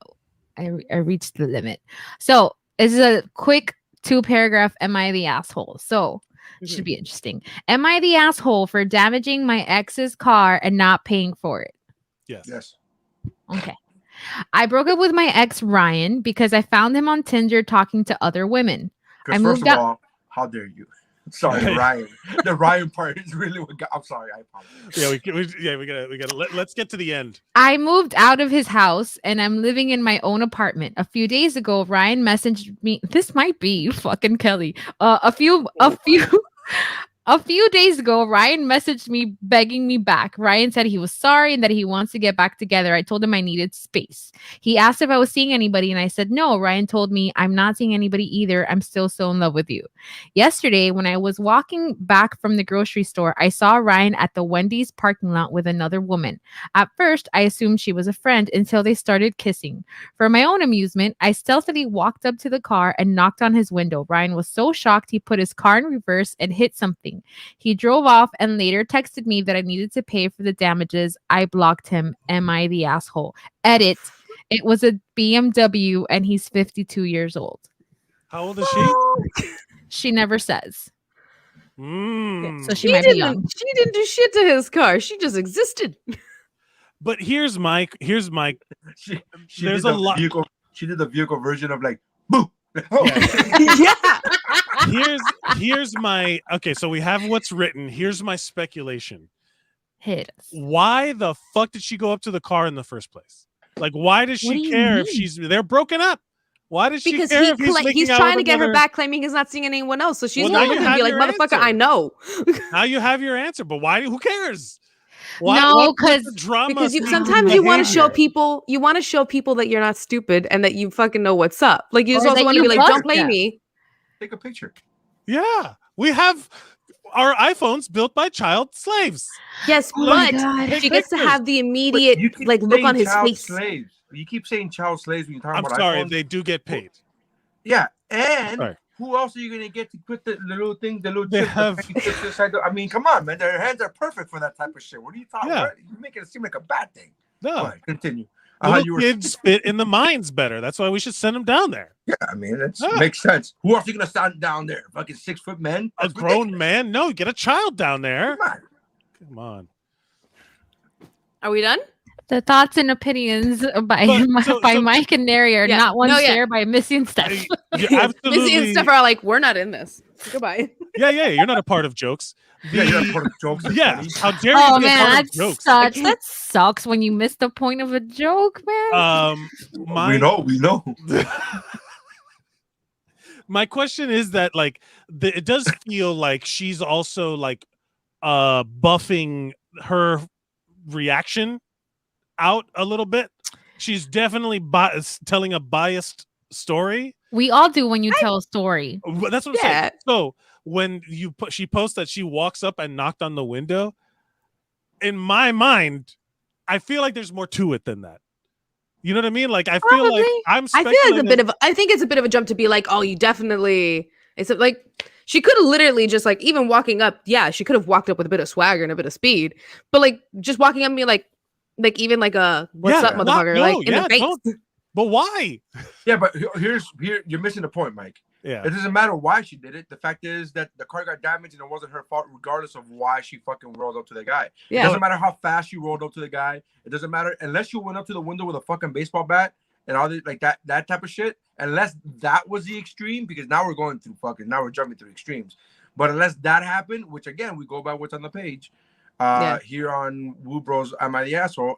S5: reached the limit. So this is a quick 2-paragraph. Am I the asshole? So it should be interesting. Am I the asshole for damaging my ex's car and not paying for it?
S9: Yes.
S5: Okay. I broke up with my ex Ryan because I found him on Tinder talking to other women. I
S9: First
S5: moved
S9: of
S5: out.
S9: all, how dare you? Sorry, Ryan. The Ryan part is really what got. I'm sorry. I apologize.
S1: We gotta. Let's get to the end.
S5: I moved out of his house and I'm living in my own apartment. A few days ago, Ryan messaged me. This might be you, fucking Kelly. A few days ago, Ryan messaged me begging me back. Ryan said he was sorry and that he wants to get back together. I told him I needed space. He asked if I was seeing anybody and I said no. Ryan told me I'm not seeing anybody either. I'm still so in love with you. Yesterday, when I was walking back from the grocery store, I saw Ryan at the Wendy's parking lot with another woman. At first, I assumed she was a friend until they started kissing. For my own amusement, I stealthily walked up to the car and knocked on his window. Ryan was so shocked he put his car in reverse and hit something. He drove off and later texted me that I needed to pay for the damages. I blocked him. Am I the asshole? Edit. It was a BMW and he's 52 years old.
S1: How old is she?
S5: She never says. So she might be young.
S8: She didn't do shit to his car. She just existed.
S1: But here's my.
S9: She
S1: There's
S9: did
S1: a lot.
S9: She did the vehicle version of like, boo.
S8: Yeah.
S1: Here's my okay. So we have what's written. Here's my speculation.
S5: Hit us.
S1: Why the fuck did she go up to the car in the first place? Like, why does she care if they're broken up? Why does she care?
S8: Because he's trying to get her back, claiming he's not seeing anyone else. So she's going to be like, motherfucker,
S1: answer.
S8: I know.
S1: Now you have your answer, but why? Who cares?
S5: No, because
S8: sometimes you want to show people. You want to show people that you're not stupid and that you fucking know what's up. Like you just also want to be like, don't blame me.
S9: Take a picture.
S1: Yeah, we have our iPhones built by child slaves.
S8: Yes, but she gets to have the immediate like look on his face.
S9: Slaves. You keep saying child slaves when you're talking about
S1: I'm sorry,
S9: iPhones.
S1: they do get paid.
S9: Yeah, and who else are you gonna get to put the little thing, the little chip? I mean, come on, man. Their hands are perfect for that type of shit. What are you talking about? You make it seem like a bad thing.
S1: No,
S9: continue.
S1: Little kids fit in the mines better. That's why we should send them down there.
S9: Yeah, I mean, that makes sense. Who else are you gonna send down there? Fucking 6-foot men?
S1: A grown man? No, get a child down there. Come on.
S8: Are we done?
S5: The thoughts and opinions by Mike and Neri are not one shared by Missy and Steph.
S8: Missy and Steph are like, we're not in this. Goodbye.
S1: Yeah, you're not a part of jokes.
S9: You're not a part of jokes.
S1: Yeah, how dare you be a part of jokes?
S5: That sucks when you miss the point of a joke, man.
S9: We know.
S1: My question is that like it does feel like she's also like buffing her reaction out a little bit. she's definitely telling a biased story.
S5: We all do when you tell a story.
S1: That's what I'm saying. So when she posts that she walks up and knocked on the window, in my mind, I feel like there's more to it than that. You know what I mean? Like I feel like I'm speculating.
S8: I feel like I think it's a bit of a jump to be like, oh, you definitely. It's like she could have literally just like even walking up. Yeah, she could have walked up with a bit of swagger and a bit of speed, but like just walking up and be like even like a what's up, motherfucker? Like in the face.
S1: But why?
S9: Yeah, but here you're missing the point, Mike.
S1: Yeah,
S9: it doesn't matter why she did it. The fact is that the car got damaged and it wasn't her fault, regardless of why she fucking rolled up to the guy. Yeah. It doesn't matter how fast she rolled up to the guy. It doesn't matter unless you went up to the window with a fucking baseball bat and all this like that type of shit. Unless that was the extreme, because now we're jumping through extremes. But unless that happened, which again we go by what's on the page. Here on Wubro's Am I the Asshole?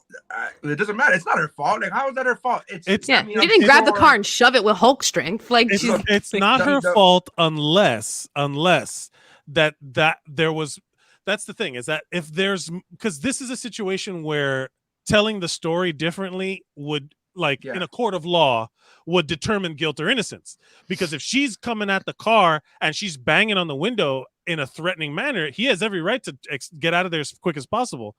S9: It doesn't matter. It's not her fault. Like, how is that her fault?
S8: She didn't grab the car and shove it with Hulk strength. Like,
S1: it's not her fault unless that there was. That's the thing, is that if there's, because this is a situation where telling the story differently would, in a court of law, would determine guilt or innocence. Because if she's coming at the car and she's banging on the window in a threatening manner, he has every right to get out of there as quick as possible.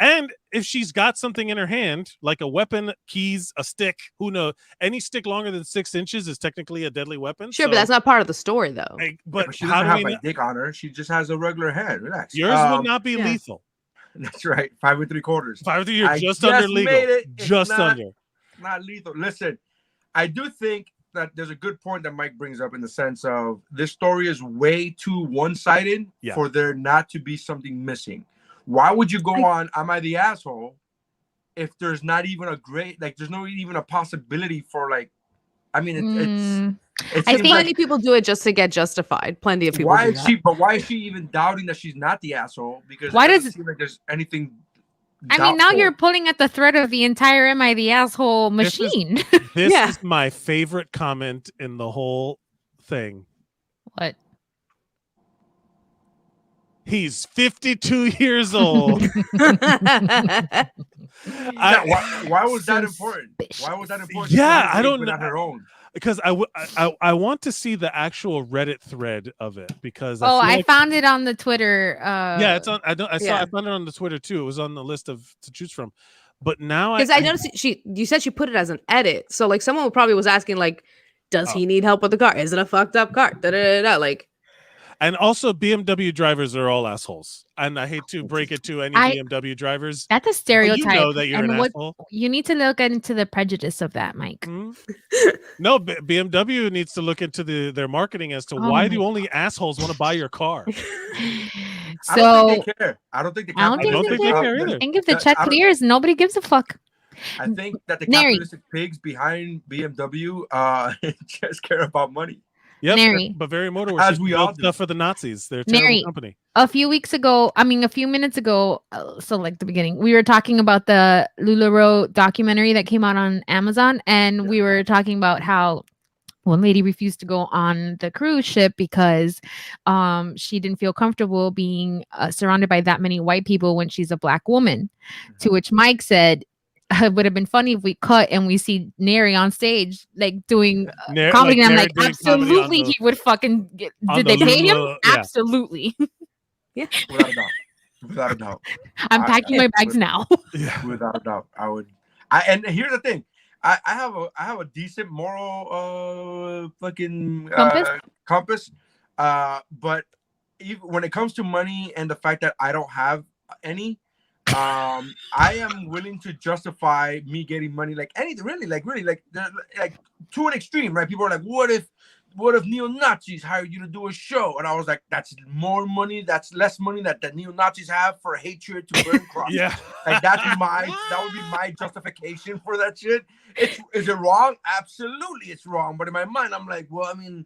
S1: And if she's got something in her hand, like a weapon, keys, a stick, who knows? Any stick longer than 6 inches is technically a deadly weapon.
S8: Sure, but that's not part of the story, though.
S9: But she doesn't have a dick on her. She just has a regular hand. Relax.
S1: Yours would not be lethal.
S9: That's right. 5 3/4.
S1: 5 3. You're just under legal. Just under.
S9: Not lethal. Listen, I do think that there's a good point that Mike brings up in the sense of this story is way too one-sided for there not to be something missing. Why would you go on Am I the Asshole if there's not even there's no even a possibility for it's
S8: I think many people do it just to get justified. Plenty of people.
S9: Why is she even doubting that she's not the asshole? Because
S5: why does it
S9: seem like there's anything?
S5: I mean, now you're pulling at the thread of the entire Am I the Asshole machine.
S1: This is my favorite comment in the whole thing.
S5: What?
S1: He's 52 years old.
S9: Why was that important? Why was that important?
S1: Yeah, I don't know.
S9: On her own.
S1: Because I want to see the actual Reddit thread of it, because
S5: I found it on the Twitter.
S1: It's on. I found it on the Twitter too. It was on the list to choose from. But now
S8: I noticed you said she put it as an edit, so like someone probably was asking like, does he need help with the car? Is it a fucked up car? Like.
S1: And also, BMW drivers are all assholes. And I hate to break it to any BMW drivers.
S5: That's a stereotype.
S1: You know that you're an asshole.
S5: You need to look into the prejudice of that, Mike.
S1: Mm-hmm. No, BMW needs to look into their marketing as to why do only assholes want to buy your car.
S9: I don't think they care. I don't think they care
S5: either. I think if the check clears, nobody gives a fuck.
S9: I think that the capitalistic pigs behind BMW just care about money.
S1: Yep, Bavaria Motor was stuff for the Nazis. They're a terrible company.
S5: A few minutes ago, so like the beginning, we were talking about the LuLaRoe documentary that came out on Amazon, and we were talking about how one lady refused to go on the cruise ship because she didn't feel comfortable being surrounded by that many white people when she's a black woman. To which Mike said, it would have been funny if we cut and we see Neri on stage like doing comedy. And I'm like, absolutely, he would fucking did they pay him? Yeah. Absolutely.
S8: Yeah.
S9: Without a doubt.
S5: I'm packing my bags now.
S9: Yeah. Without a doubt. And here's the thing. I have a decent moral compass. But even when it comes to money and the fact that I don't have any, I am willing to justify me getting money like anything, really to an extreme, right? People are like, what if neo-Nazis hired you to do a show? And I was like, that's more money, that's less money that the neo-Nazis have for hatred to burn crosses.
S1: Yeah,
S9: like that would be my justification for that shit. Is it wrong? Absolutely, it's wrong. But in my mind, I'm like, well, I mean,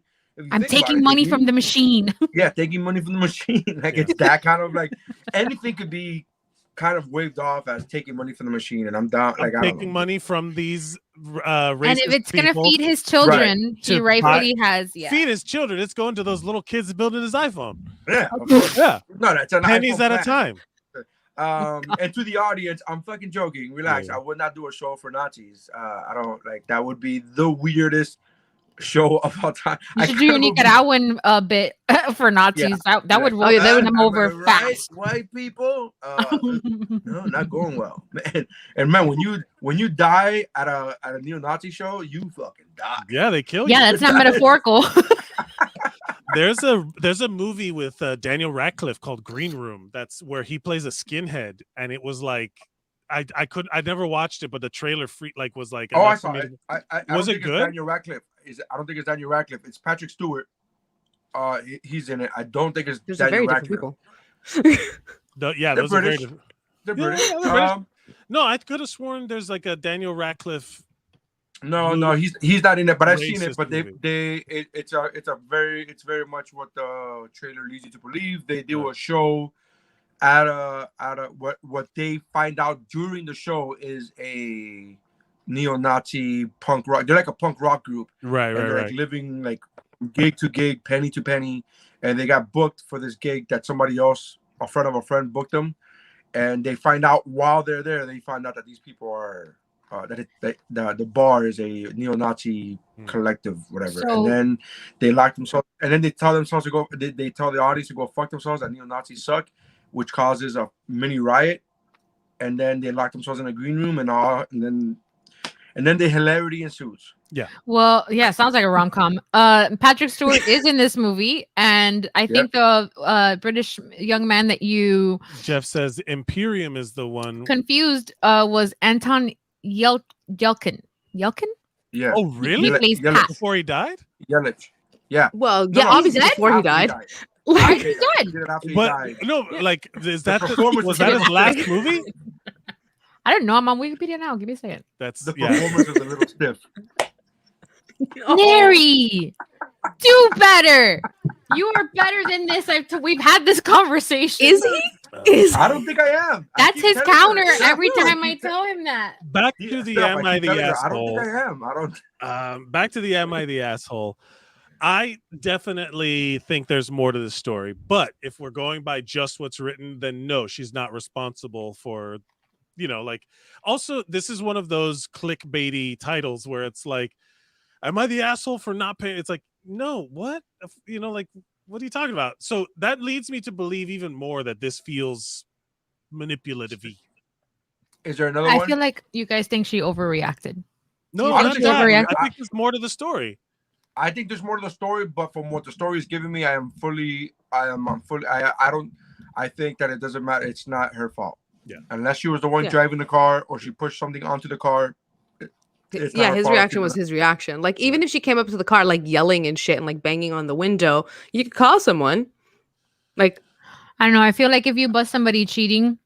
S5: I'm taking money from the machine.
S9: Yeah, taking money from the machine. Like it's that kind of like anything could be kind of waved off as taking money from the machine, and I'm down. Like
S1: taking money from these racist
S5: and if it's gonna feed his children, he rightfully has. Yeah,
S1: feed his children. It's going to those little kids building his iPhone.
S9: Yeah,
S1: yeah.
S9: No, that's an
S1: pennies at a time.
S9: And to the audience, I'm fucking joking. Relax.
S1: Yeah.
S9: I would not do a show for Nazis. I don't like that. Would be the weirdest show of all time.
S5: You should do a Nicaraguan bit for Nazis. That would roll them over fast.
S9: White people, no, not going well, man. And man, when you die at a neo-Nazi show, you fucking die.
S1: Yeah, they kill you.
S5: Yeah, that's not metaphorical.
S1: There's a movie with Daniel Radcliffe called Green Room. That's where he plays a skinhead, and it was like I never watched it, but the trailer was like.
S9: Oh, I saw it.
S1: Was it good?
S9: Daniel Radcliffe. I don't think it's Daniel Radcliffe. It's Patrick Stewart. He's in it. I don't think it's Daniel Radcliffe.
S1: Yeah, those are very different. They're British. No, I could have sworn there's like a Daniel Radcliffe.
S9: No, he's not in it, but I've seen it. But it's very much what the trailer leads you to believe. They do a show at a what they find out during the show is a neo-Nazi punk rock. They're like a punk rock group,
S1: right?
S9: Like living like gig to gig, penny to penny, and they got booked for this gig that somebody else, a friend of a friend, booked them, and they find out while they're there, they find out that these people are. The bar is a neo-Nazi collective, whatever, and then they lock themselves, and then they tell themselves to go. They tell the audience to go fuck themselves. That neo-Nazis suck, which causes a mini riot, and then they lock themselves in a green room, and then the hilarity ensues.
S1: Yeah.
S5: Well, yeah, sounds like a rom-com. Patrick Stewart is in this movie, and I think the British young man that you
S1: Jeff says Imperium is the one
S5: confused was Anton Yelkin.
S9: Yeah.
S1: Oh, really?
S5: He plays Pat.
S1: Before he died?
S9: Yelich. Yeah.
S8: Well, obviously before he died.
S5: Like he's dead.
S1: But no, like was that his last movie?
S5: I don't know. I'm on Wikipedia now. Give me a second.
S1: That's
S9: the performance was a little stiff.
S5: Neri, do better. You are better than this. We've had this conversation.
S8: Is he?
S9: I don't think I am.
S5: That's his counter every time I tell him that.
S1: Back to the am I the asshole?
S9: I don't think I am. I don't.
S1: Back to the am I the asshole? I definitely think there's more to the story, but if we're going by just what's written, then no, she's not responsible for, like. Also, this is one of those clickbaity titles where it's like, "Am I the asshole for not paying?" It's like, no, what? Like, what are you talking about? So that leads me to believe even more that this feels manipulative-y.
S9: Is there another one?
S5: I feel like you guys think she overreacted.
S1: No, I think there's more to the story.
S9: I think there's more to the story, but from what the story is giving me, I think that it doesn't matter. It's not her fault.
S1: Yeah.
S9: Unless she was the one driving the car or she pushed something onto the car.
S8: His reaction was his reaction. Like, even if she came up to the car, like yelling and shit and like banging on the window, you could call someone. Like,
S5: I don't know. I feel like if you bust somebody cheating,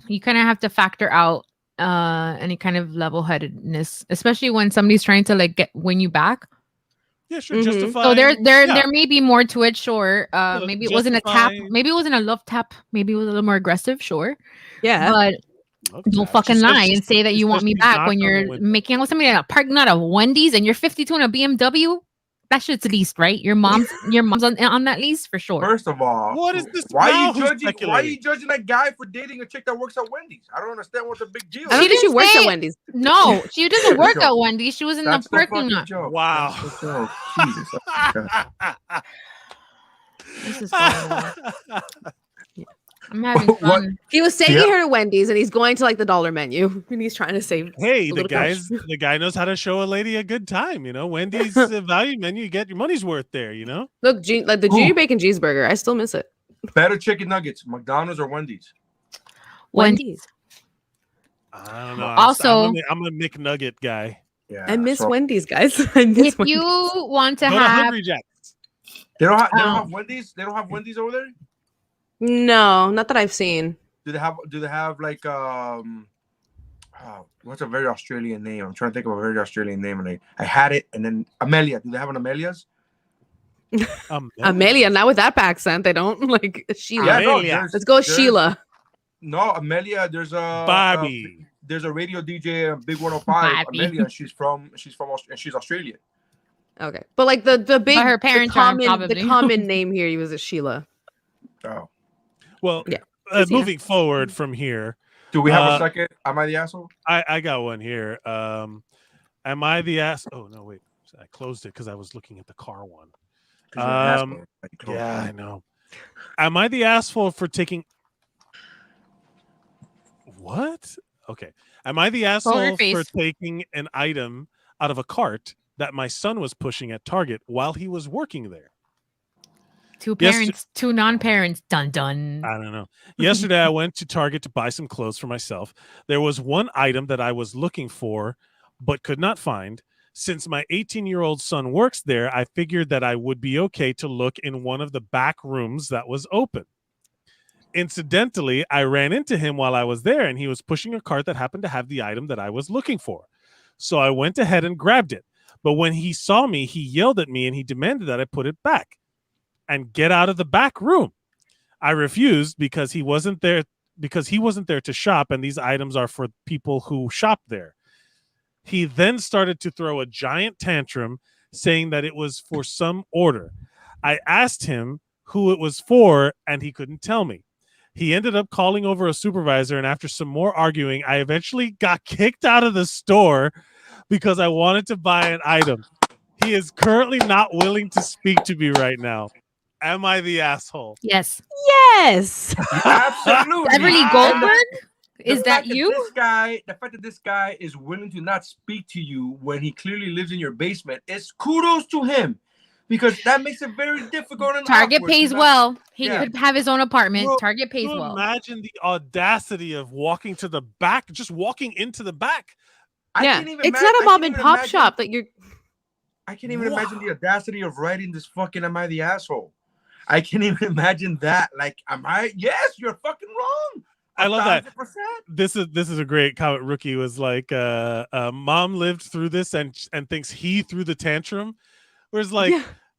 S5: you kind of have to factor out any kind of level-headedness, especially when somebody's trying to like win you back.
S1: Yeah, sure. Justify.
S5: So there may be more to it. Sure. Maybe it wasn't a tap. Maybe it wasn't a love tap. Maybe it was a little more aggressive. Sure.
S8: Yeah.
S5: But don't fucking lie and say that you want me back when you're making out with somebody in a parking lot of Wendy's and you're 52 in a BMW. That shit's leased, right? Your mom's on that lease for sure.
S9: First of all,
S1: what is this?
S9: Why are you judging that guy for dating a chick that works at Wendy's? I don't understand what the big deal is.
S8: I don't think she works at Wendy's.
S5: No, she doesn't work at Wendy's. She was in the parking lot.
S1: Wow.
S9: Jesus.
S5: This is horrible. I'm having fun.
S8: He was taking her to Wendy's and he's going to like the dollar menu and he's trying to save.
S1: Hey, the guy knows how to show a lady a good time. Wendy's value menu, you get your money's worth there.
S8: Look, like the junior bacon cheeseburger, I still miss it.
S9: Better chicken nuggets, McDonald's or Wendy's?
S5: Wendy's.
S1: I don't know.
S5: Also,
S1: I'm a McNugget guy.
S9: Yeah,
S8: I miss Wendy's, guys. I miss
S5: if you want to have
S1: Hungry Jacks.
S9: They don't have Wendy's. They don't have Wendy's over there.
S8: No, not that I've seen.
S9: Do they have like what's a very Australian name? I'm trying to think of a very Australian name, and I had it, and then Amelia. Do they have an Amelia's?
S8: Amelia, not with that accent. They don't like Sheila.
S9: Yeah,
S8: no, let's go Sheila.
S9: No, Amelia. There's a
S1: Bobby.
S9: There's a radio DJ, Big 105.
S5: Bobby.
S9: Amelia. She's Australian.
S8: Okay, but like the big,
S5: her parents
S8: the common name here was a Sheila.
S9: Oh.
S1: Well,
S8: yeah.
S1: moving forward from here.
S9: Do we have a second? Am I the asshole?
S1: I got one here. Am I the ass? Oh no, wait. I closed it because I was looking at the car one. Yeah, I know. Am I the asshole for taking? What? Okay. Am I the asshole for taking an item out of a cart that my son was pushing at Target while he was working there?
S5: Two parents, two non-parents. Dun dun.
S1: I don't know. Yesterday, I went to Target to buy some clothes for myself. There was one item that I was looking for, but could not find. Since my 18-year-old son works there, I figured that I would be okay to look in one of the back rooms that was open. Incidentally, I ran into him while I was there, and he was pushing a cart that happened to have the item that I was looking for. So I went ahead and grabbed it. But when he saw me, he yelled at me, and he demanded that I put it back and get out of the back room. I refused because he wasn't there to shop, and these items are for people who shop there. He then started to throw a giant tantrum, saying that it was for some order. I asked him who it was for, and he couldn't tell me. He ended up calling over a supervisor, and after some more arguing, I eventually got kicked out of the store because I wanted to buy an item. He is currently not willing to speak to me right now. Am I the asshole?
S5: Yes.
S8: Yes.
S9: Absolutely.
S5: Beverly Goldberg? Is that you?
S9: The fact that this guy is willing to not speak to you when he clearly lives in your basement is kudos to him, because that makes it very difficult. And
S5: Target pays well. He could have his own apartment.
S1: Bro,
S5: Target pays well.
S1: Imagine the audacity of walking to the back, just walking into the back.
S8: It's not a mom and pop shop that you're.
S9: I can't even imagine the audacity of writing this fucking "Am I the asshole?" I can't even imagine that. Like, am I? Yes, you're fucking wrong.
S1: I love that. This is a great comment. Rookie was like, mom lived through this and thinks he threw the tantrum. Whereas like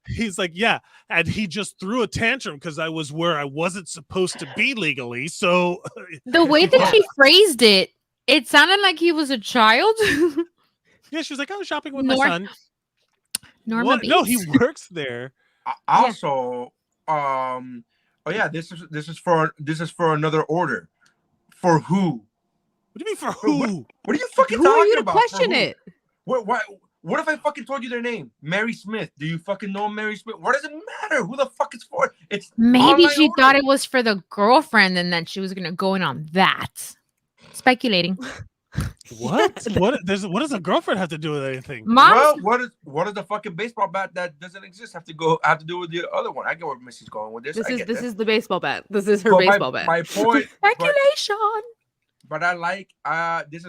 S1: he's like, yeah, and he just threw a tantrum because I was where I wasn't supposed to be legally. So
S5: the way that she phrased it, it sounded like he was a child.
S1: Yeah, she was like, I was shopping with my son.
S5: Norma
S1: no, he works there.
S9: Also, this is for another order. For who?
S1: What do you mean for who?
S9: What are you fucking
S8: who
S9: talking
S8: are you to
S9: about?
S8: Question it?
S9: What if I fucking told you their name? Mary Smith. Do you fucking know Mary Smith? What does it matter? Who the fuck is for? It's
S5: maybe she thought it was for the girlfriend, and then she was gonna go in on that. Speculating.
S1: What? What does a girlfriend have to do with anything?
S9: Well, what is the fucking baseball bat that doesn't exist have to do with the other one? I get where Missy's going with this.
S8: This is the baseball bat. This is her baseball bat.
S9: My point.
S5: Speculation.
S9: But I like this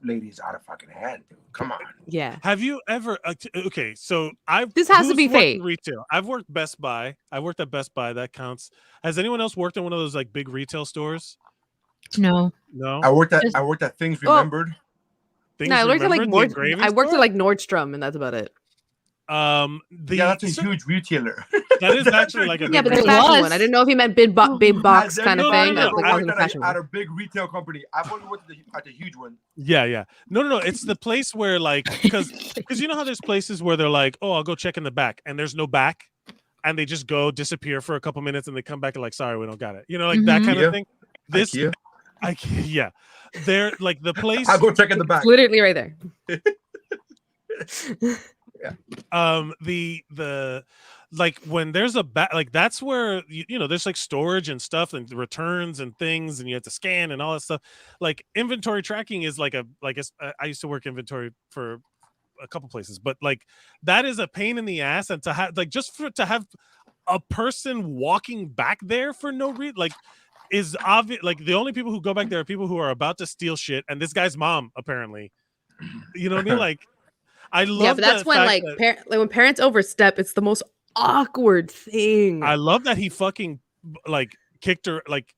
S9: lady is out of fucking hand, dude. Come on.
S8: Yeah.
S1: Have you ever? Okay, so
S8: This has to be fake.
S1: Retail. I've worked Best Buy. I worked at Best Buy. That counts. Has anyone else worked in one of those like big retail stores?
S5: No.
S9: I worked at Things Remembered.
S8: I worked at like Nordstrom, and that's about it.
S9: That's a huge retailer.
S1: That is actually like a
S8: but the fashion one. I didn't know if he meant big box kind of thing.
S9: At a big retail company. I've only worked at the huge one.
S1: Yeah. No. It's the place where like because you know how there's places where they're like, oh, I'll go check in the back, and there's no back, and they just go disappear for a couple minutes, and they come back and like, sorry, we don't got it. You know, like that kind of thing. They're like the place.
S9: I'll go check in the back.
S8: Literally right there.
S1: The like when there's a back, like that's where you know there's like storage and stuff and returns and things, and you have to scan and all that stuff. Like inventory tracking is I used to work inventory for a couple places, but like that is a pain in the ass, and to have like to have a person walking back there for no reason, like. Is obvious. Like the only people who go back there are people who are about to steal shit, and this guy's mom apparently. You know what I mean? Like, I love.
S8: Yeah, but that's when when parents overstep, it's the most awkward thing.
S1: I love that he fucking like kicked her, like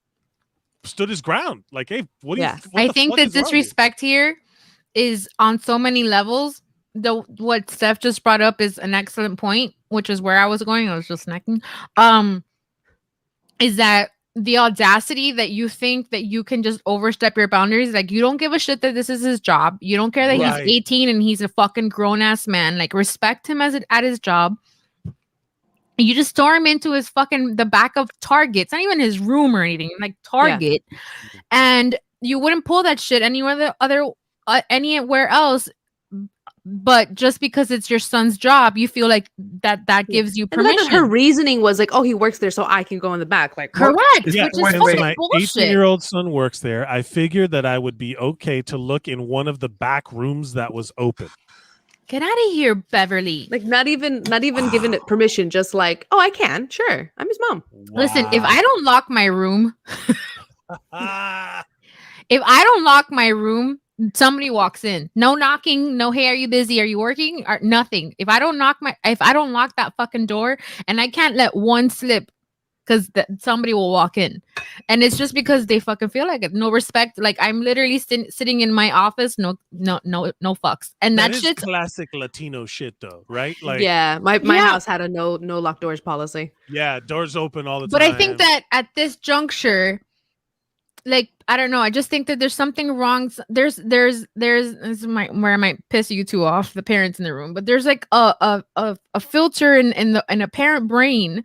S1: stood his ground. Like, hey, what do you?
S5: I think the disrespect here is on so many levels. What Steph just brought up is an excellent point, which is where I was going. I was just snacking. Is that the audacity that you think that you can just overstep your boundaries? Like, you don't give a shit that this is his job. You don't care that he's 18 and he's a fucking grown ass man. Like, respect him at his job. You just storm into his the back of Target. It's not even his room or anything, like Target. Yeah. And you wouldn't pull that shit anywhere else. But just because it's your son's job, you feel like that gives you permission.
S8: And her reasoning was like, oh, he works there, so I can go in the back. Like,
S5: correct.
S1: Yeah,
S5: which is
S1: my 18-year-old son works there. I figured that I would be okay to look in one of the back rooms that was open.
S5: Get out of here, Beverly.
S8: Like not even giving it permission, just like, oh, I can. Sure. I'm his mom.
S5: Wow. Listen, if I don't lock my room, somebody walks in. No knocking, no, hey, are you busy? Are you working? Or nothing. If I don't lock that fucking door, and I can't let one slip, because somebody will walk in. And it's just because they fucking feel like it. No respect. Like, I'm literally sitting in my office. No fucks. And that shit's
S1: classic Latino shit, though, right? Like,
S8: yeah, my house had a no locked doors policy.
S1: Yeah, doors open all the time.
S5: But I think that at this juncture, like, I don't know. I just think that there's something wrong. This where I might piss you two off, the parents in the room. But there's like a filter in a parent brain.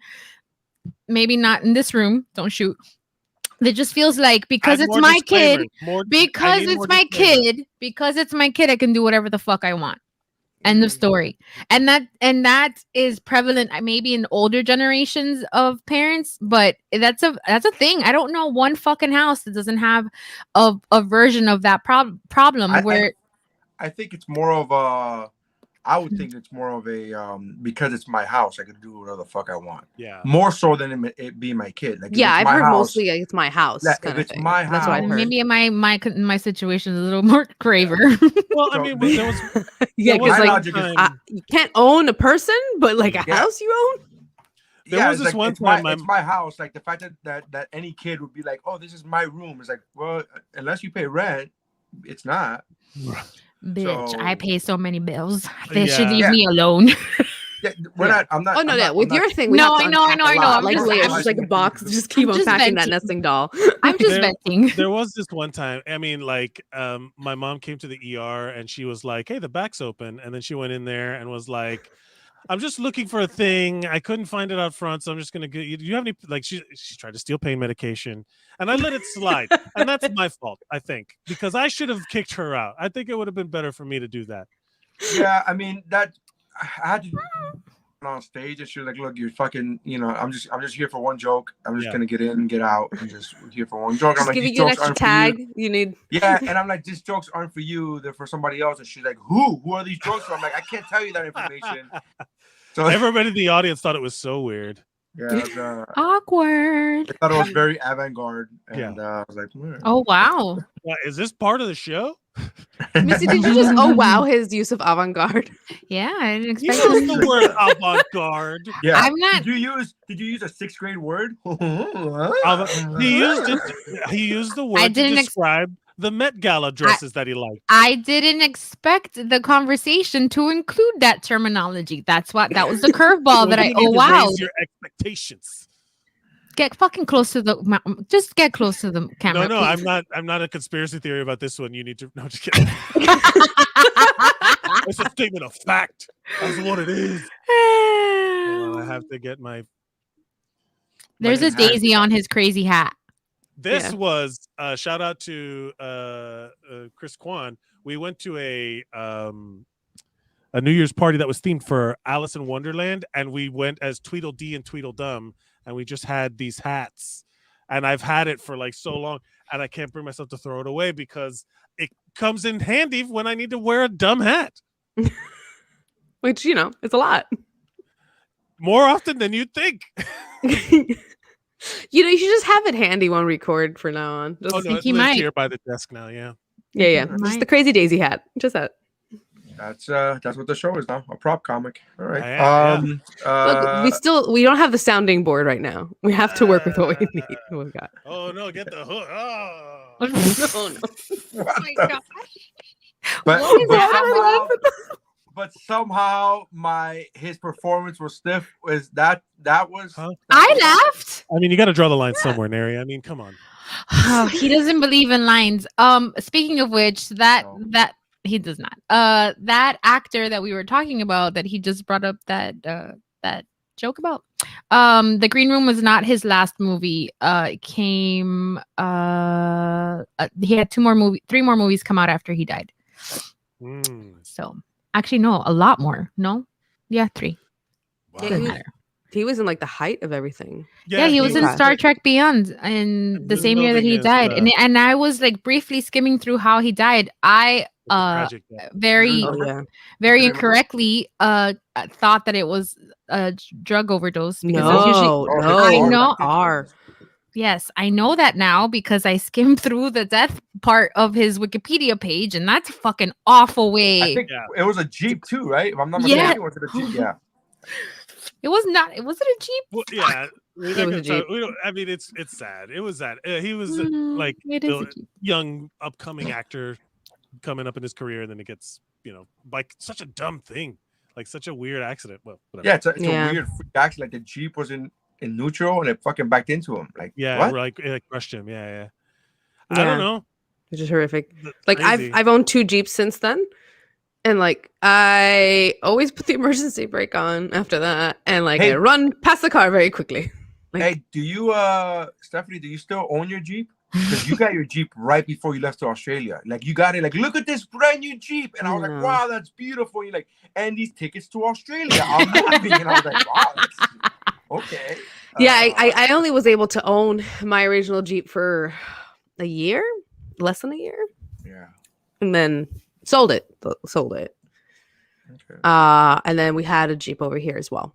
S5: Maybe not in this room. Don't shoot. It just feels like because it's my kid, because it's my kid, I can do whatever the fuck I want. End of story. And that is prevalent maybe in older generations of parents, but that's a thing. I don't know one fucking house that doesn't have a version of that problem where
S9: I think it's more of a. I would think it's more of a because it's my house, I can do whatever the fuck I want.
S1: Yeah.
S9: More so than it being my kid. Like,
S8: yeah, I've heard mostly like, it's my house.
S9: If it's my house, that's what I've heard.
S5: Maybe my situation is a little more graver.
S1: Well, I mean, there was
S8: because like you can't own a person, but like a house you own.
S1: There was this one time
S9: it's my house. Like the fact that any kid would be like, oh, this is my room. It's like, well, unless you pay rent, it's not.
S5: Bitch, so, I pay so many bills. They should leave me alone.
S9: We're not. I'm not.
S8: Oh no,
S9: I'm
S8: with
S9: not,
S8: your thing.
S5: I know.
S8: Like just like a box. Just keep unpacking that nesting doll.
S5: I'm just venting.
S1: There was this one time. I mean, like, my mom came to the ER and she was like, "Hey, the back's open," and then she went in there and was like, I'm just looking for a thing. I couldn't find it out front, so I'm just gonna get you. Do you have any, like, she tried to steal pain medication and I let it slide. And that's my fault, I think, because I should have kicked her out. I think it would have been better for me to do that.
S9: Yeah, I mean, that I had to on stage and she was like, look, you're fucking, I'm just here for one joke. I'm just gonna get in and get out and just here for one joke. I'm like,
S8: giving you an extra tag you need.
S9: Yeah, and I'm like, these jokes aren't for you, they're for somebody else. And she's like, who are these jokes for? I'm like, I can't tell you that information. So
S1: everybody in the audience thought it was so weird.
S9: Yeah,
S5: awkward.
S9: I thought it was very avant-garde, and I was like,
S5: oh wow,
S1: is this part of the show?
S8: Missy, did you just wow his use of avant-garde?
S5: Yeah, I didn't expect
S1: the word avant-garde.
S9: Yeah,
S5: I'm not.
S9: Did you use a 6th grade word?
S1: He used the word to describe the Met Gala dresses that he liked.
S5: I didn't expect the conversation to include that terminology. That was the curveball that I raise
S1: your expectations.
S5: Get fucking close to just get close to the camera.
S1: No,
S5: please.
S1: I'm not a conspiracy theory about this one. You need to just kidding. It's a statement of fact. That's what it is. I have to get my.
S5: There's a daisy on his crazy hat.
S1: This was shout out to Chris Kwan. We went to a New Year's party that was themed for Alice in Wonderland, and we went as Tweedledee and Tweedledum, and we just had these hats. And I've had it for like so long, and I can't bring myself to throw it away because it comes in handy when I need to wear a dumb hat.
S8: Which, it's a lot.
S1: More often than you'd think.
S8: You should just have it handy when we record from now on.
S1: Just it's here by the desk now, yeah.
S8: Yeah. Just the crazy daisy hat. Just that.
S9: That's what the show is now. A prop comic. All right.
S8: Look, we don't have the sounding board right now. We have to work with what we need. What we got.
S1: Oh no, get the hook. Oh,
S5: no. Oh my gosh.
S9: But somehow his performance was stiff. That was
S5: I laughed.
S1: I mean, you got to draw the line somewhere, Neri. I mean, come on.
S5: Oh, he doesn't believe in lines. Speaking of which, that he does not. That actor that we were talking about, that he just brought up, that joke about. The Green Room was not his last movie. It came. He had three more movies come out after he died. So actually, no, a lot more. No, yeah, 3.
S1: Wow.
S8: Yeah, he was in like the height of everything.
S5: Yeah, he was in Star Trek Beyond in the same year that he died, and I was like briefly skimming through how he died. I very incorrectly thought that it was a drug overdose because I know. Yes, I know that now because I skimmed through the death part of his Wikipedia page, and that's a fucking awful way.
S9: I think it was a Jeep too, right? If I'm not mistaken, was it a Jeep? Yeah.
S5: It was not. Was it a Jeep?
S1: Well, yeah,
S8: it was a Jeep.
S1: I mean, it's sad. It was sad. He was like the young upcoming actor coming up in his career, and then it gets like such a dumb thing, like such a weird accident. Well, whatever.
S9: Yeah, it's a weird accident. Like the Jeep was in neutral and it fucking backed into him. Like what?
S1: Like it crushed him. Yeah. I don't know.
S8: Which is horrific. Like I've owned 2 Jeeps since then. And like I always put the emergency brake on after that, and like I run past the car very quickly. Like,
S9: hey, do you, Stephanie? Do you still own your Jeep? Because you got your Jeep right before you left to Australia. Like you got it. Like look at this brand new Jeep, and I was like, wow, that's beautiful. You're like, and these tickets to Australia. I'm moving, and I was like, wow, that's okay.
S8: Yeah, I only was able to own my original Jeep for a year, less than a year.
S9: Yeah,
S8: and then sold it. Okay. And then we had a Jeep over here as well.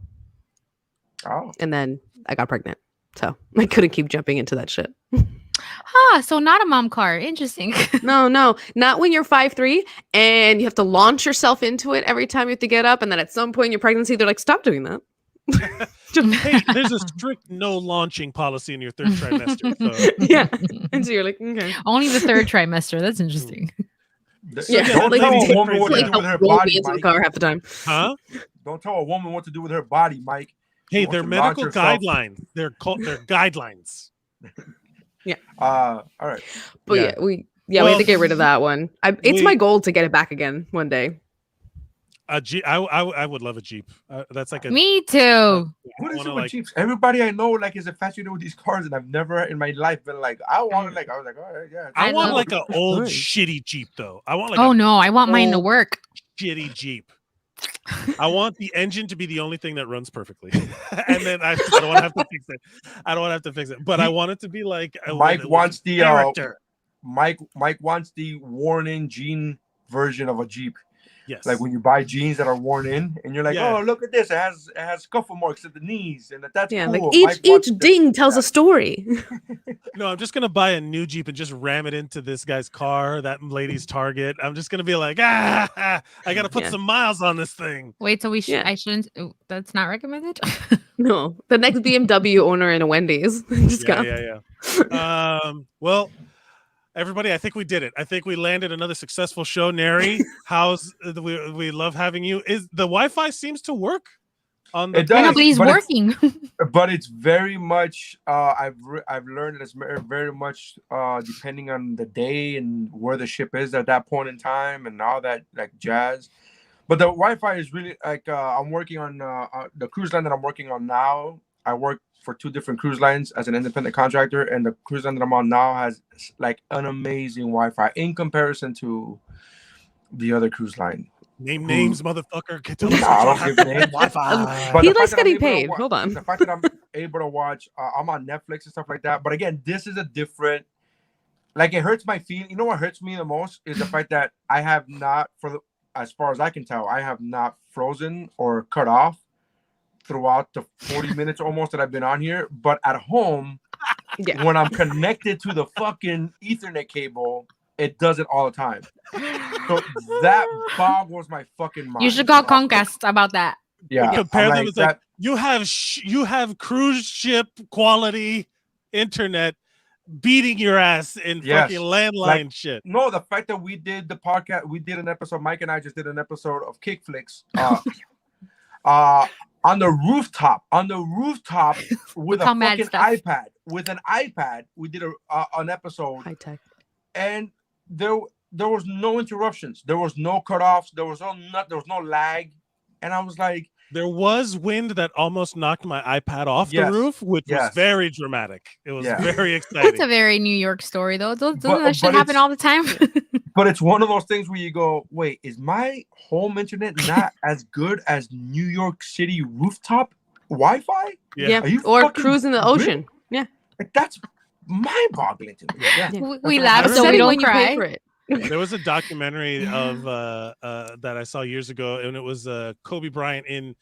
S9: Oh.
S8: And then I got pregnant. So I couldn't keep jumping into that shit.
S5: So not a mom car. Interesting.
S8: No, not when you're 5'3" and you have to launch yourself into it every time you have to get up. And then at some point in your pregnancy, they're like, stop doing that.
S1: Hey, there's a strict no launching policy in your 3rd trimester. So.
S8: Yeah. And so you're like, okay.
S5: Only the 3rd trimester. That's interesting.
S9: Don't tell a woman what to do with her body, Mike.
S8: Car half the time.
S1: Huh?
S9: Don't tell a woman what to do with her body, Mike.
S1: Hey, they're medical guidelines. They're guidelines.
S8: Yeah.
S9: All right.
S8: But we had to get rid of that one. It's my goal to get it back again one day.
S1: A Jeep. I would love a Jeep. That's like a.
S5: Me too.
S9: What is it with Jeeps? Everybody I know like is infatuated with these cars, and I've never in my life been like, I was like, all right, yeah.
S1: I want like an old shitty Jeep though. I want like.
S5: Oh no, I want mine to work.
S1: Shitty Jeep. I want the engine to be the only thing that runs perfectly, and then I don't want to have to fix it. I don't want to have to fix it, but I want it to be like
S9: Mike wants the
S1: character.
S9: Mike wants the worn-in jean version of a Jeep.
S1: Yes.
S9: Like when you buy jeans that are worn in, and you're like, oh, look at this! It has scuffle marks at the knees, and that's cool.
S8: Like each ding tells a story.
S1: No, I'm just gonna buy a new Jeep and just ram it into this guy's car, that lady's Target. I'm just gonna be like, I gotta put some miles on this thing.
S5: Wait, so I shouldn't. That's not recommended.
S8: No, the next BMW owner in a Wendy's.
S1: Well. Everybody, I think we did it. I think we landed another successful show. Neri, we love having you. Is the Wi-Fi seems to work on the?
S9: It does,
S5: nobody's working.
S9: But it's very much. I've learned it's very much depending on the day and where the ship is at that point in time and all that like jazz. But the Wi-Fi is really like I'm working on the cruise line that I'm working on now. I work for 2 different cruise lines as an independent contractor, and the cruise line that I'm on now has like an amazing Wi-Fi in comparison to the other cruise line.
S1: Name names, motherfucker.
S9: I don't give names.
S8: Wi-Fi. He likes getting paid. Hold on.
S9: The fact that I'm able to watch, I'm on Netflix and stuff like that. But again, this is a different. Like it hurts my feeling. You know what hurts me the most is the fact that I have not, as far as I can tell, I have not frozen or cut off throughout the 40 minutes almost that I've been on here. But at home, when I'm connected to the fucking Ethernet cable, it does it all the time. So that boggles my fucking mind.
S5: You should call Comcast about that.
S1: Yeah. Compare them. It's like you have cruise ship quality internet beating your ass in fucking landline shit.
S9: No, the fact that we did the podcast, we did an episode. Mike and I just did an episode of Kick Flicks. On the rooftop with a fucking iPad. With an iPad, we did an episode.
S8: High tech.
S9: And there was no interruptions. There was no cutoffs. There was no lag. And I was like,
S1: There was wind that almost knocked my iPad off
S9: Yes.
S1: the roof, which was
S9: Yes.
S1: very dramatic. It was
S9: Yeah.
S1: very
S5: That's
S1: exciting.
S5: a very New York story, though. Doesn't
S9: But-
S5: that shit
S9: but
S5: happen
S9: it's-
S5: all the time?
S9: But it's one of those things where you go, wait, is my home internet not as good as New York City rooftop Wi-Fi?
S8: Yeah.
S9: Are you
S8: Or
S9: fucking
S8: cruise in the
S9: really?
S8: ocean. Yeah.
S9: Like, that's mind-boggling to me. Yeah.
S5: We
S9: That's
S5: laugh
S9: what I
S5: so we
S8: Upsetting
S5: don't
S8: when you pay
S5: cry.
S8: for it.
S1: There was a documentary of that I saw years ago, and it was Kobe Bryant in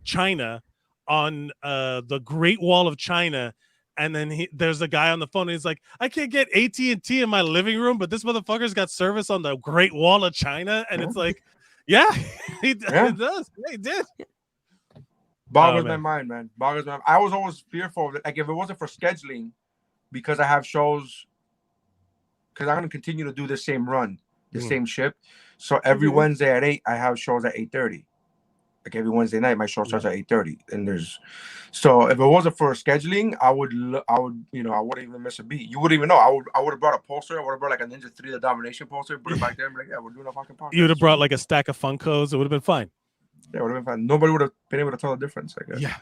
S1: China on the Great Wall of China. And then there's a guy on the phone, and he's like, I can't get AT&T in my living room, but this motherfucker's got service on the Great Wall of China. And it's like, yeah, it does. Yeah, he did.
S9: Boggles
S1: Oh,
S9: my
S1: man.
S9: mind, man. Boggles my mind. I was always fearful of it. Like, if it wasn't for scheduling, because I have shows, because I'm going to continue to do the same run, the same ship. So every Wednesday at 8, I have shows at 8:30. Like every Wednesday night, my show starts at 8:30. And so if it wasn't for scheduling, I would, I wouldn't even miss a beat. You wouldn't even know. I would have brought a poster. I would have brought like a Ninja 3 The Domination poster, put it back there and be like, yeah, we're doing a fucking podcast.
S1: You would have brought like a stack of Funkos. It would have been fine.
S9: Yeah, it would have been fun. Nobody would have been able to tell the difference, I guess.
S1: Yeah.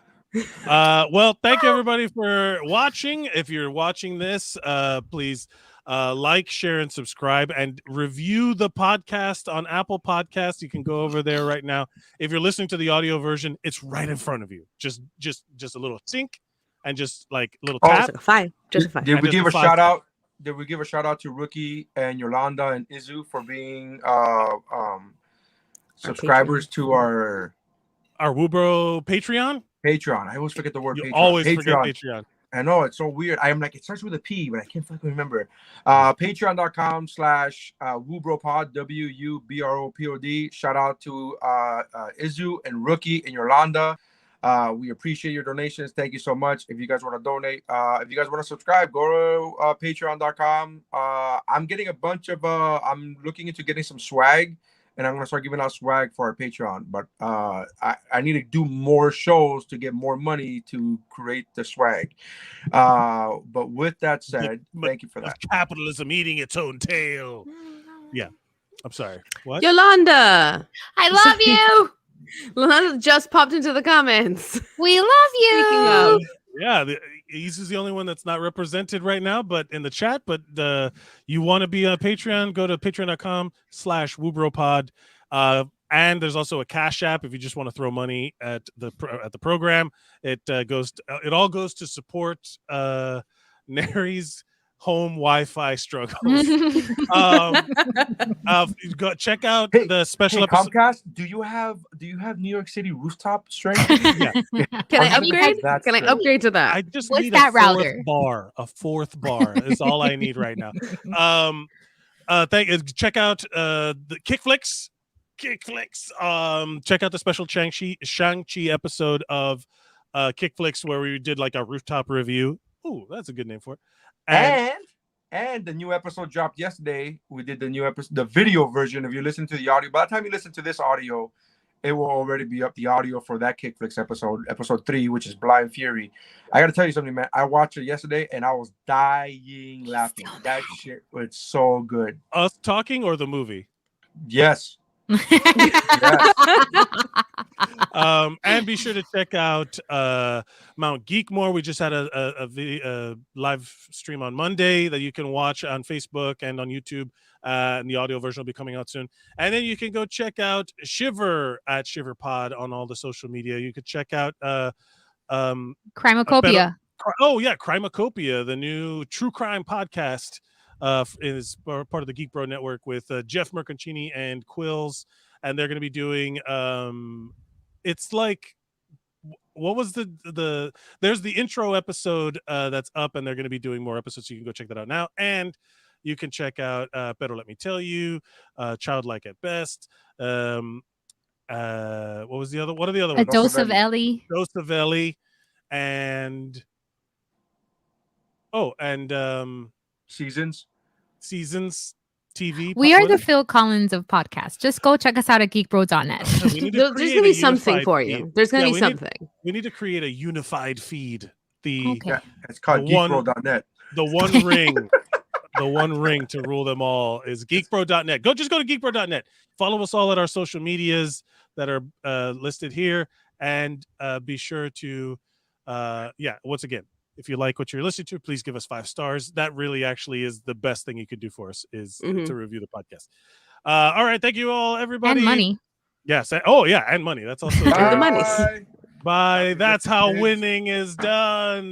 S1: Well, thank you everybody for watching. If you're watching this, please like, share, and subscribe, and review the podcast on Apple Podcasts. You can go over there right now. If you're listening to the audio version, it's right in front of you. Just a little sync, and just like a little
S9: Oh,
S1: tap.
S8: Just like a 5. Just a 5.
S9: Did we
S1: just
S9: give
S1: a
S9: a
S1: 5.
S9: shout out? Did we give a shout out to Rookie and Yolanda and Izu for being subscribers to our
S1: Wubro Patreon?
S9: Patreon? I always forget the word
S1: You
S9: Patreon.
S1: always forget Patreon.
S9: I know, it's so weird. I'm like, it starts with a P, but I can't fucking remember. Patreon.com/WubroPod, WUBROPOD. Shout out to Izu and Rookie and Yolanda. We appreciate your donations. Thank you so much. If you guys want to donate, if you guys want to subscribe, go to patreon.com. I'm getting a bunch of I'm looking into getting some swag, and I'm gonna start giving out swag for our Patreon. But I need to do more shows to get more money to create the swag. But with that said, thank you for that.
S1: Capitalism eating its own tail. Yeah. I'm sorry. What?
S8: Yolanda.
S5: I love you.
S8: Yolanda just popped into the comments.
S5: We love
S8: Speaking
S5: you.
S8: of,
S1: Yeah, he's the only one that's not represented right now, but in the chat. But you want to be on Patreon, go to patreon.com/WubroPod. And there's also a Cash App if you just want to throw money at the program. It all goes to support Neri's home Wi-Fi struggles. Go check out the special episode.
S9: Comcast, do you have New York City rooftop strength?
S1: Yeah.
S8: can I upgrade?
S9: That's
S8: Can I
S9: true.
S8: upgrade to that?
S1: I just
S5: What's
S1: need
S5: that
S1: a fourth
S5: router?
S1: bar. A fourth bar is all I need right now. Check out the Kickflix. Check out the special Shang-Chi episode of Kickflix where we did like a rooftop review. Ooh, that's a good name for it.
S9: And the new episode dropped yesterday. We did the new episode, the video version. If you listen to the audio, by the time you listen to this audio, it will already be up, the audio for that Kickflix episode 3, which is Blind Fury. I gotta tell you something, man. I watched it yesterday and I was dying laughing. That shit was so good.
S1: Us talking or the movie?
S9: Yes.
S1: And be sure to check out Mount Geekmore. We just had a live stream on Monday that you can watch on Facebook and on YouTube, and the audio version will be coming out soon. And then you can go check out Shiver at ShiverPod on all the social media. You could check out
S5: Crimacopia.
S1: Crimacopia, the new true crime podcast. Is part of the Geek Bro Network with Jeff Merconcini and Quills, and they're going to be doing it's like, what was there's the intro episode that's up, and they're going to be doing more episodes, so you can go check that out now. And you can check out Better Let Me Tell You, Childlike at Best, what are the other ones?
S5: A Dose of Ellie.
S1: Dose of Ellie, and Seasons TV.
S5: We are the Phil Collins of podcasts. Just go check us out at geekbro.net.
S8: There's gonna be something for you.
S1: Feed.
S8: There's gonna be something.
S1: We need to create a unified feed.
S9: It's called geekbro.net.
S1: The one ring. The one ring to rule them all is geekbro.net. Just go to geekbro.net. Follow us all at our social medias that are listed here, And be sure to, once again, if you like what you're listening to, please give us 5 stars. That really actually is the best thing you could do for us is to review the podcast. All right. Thank you all, everybody.
S5: And money.
S1: Yes. And money. That's also
S8: The monies.
S1: Bye. That's how winning is done.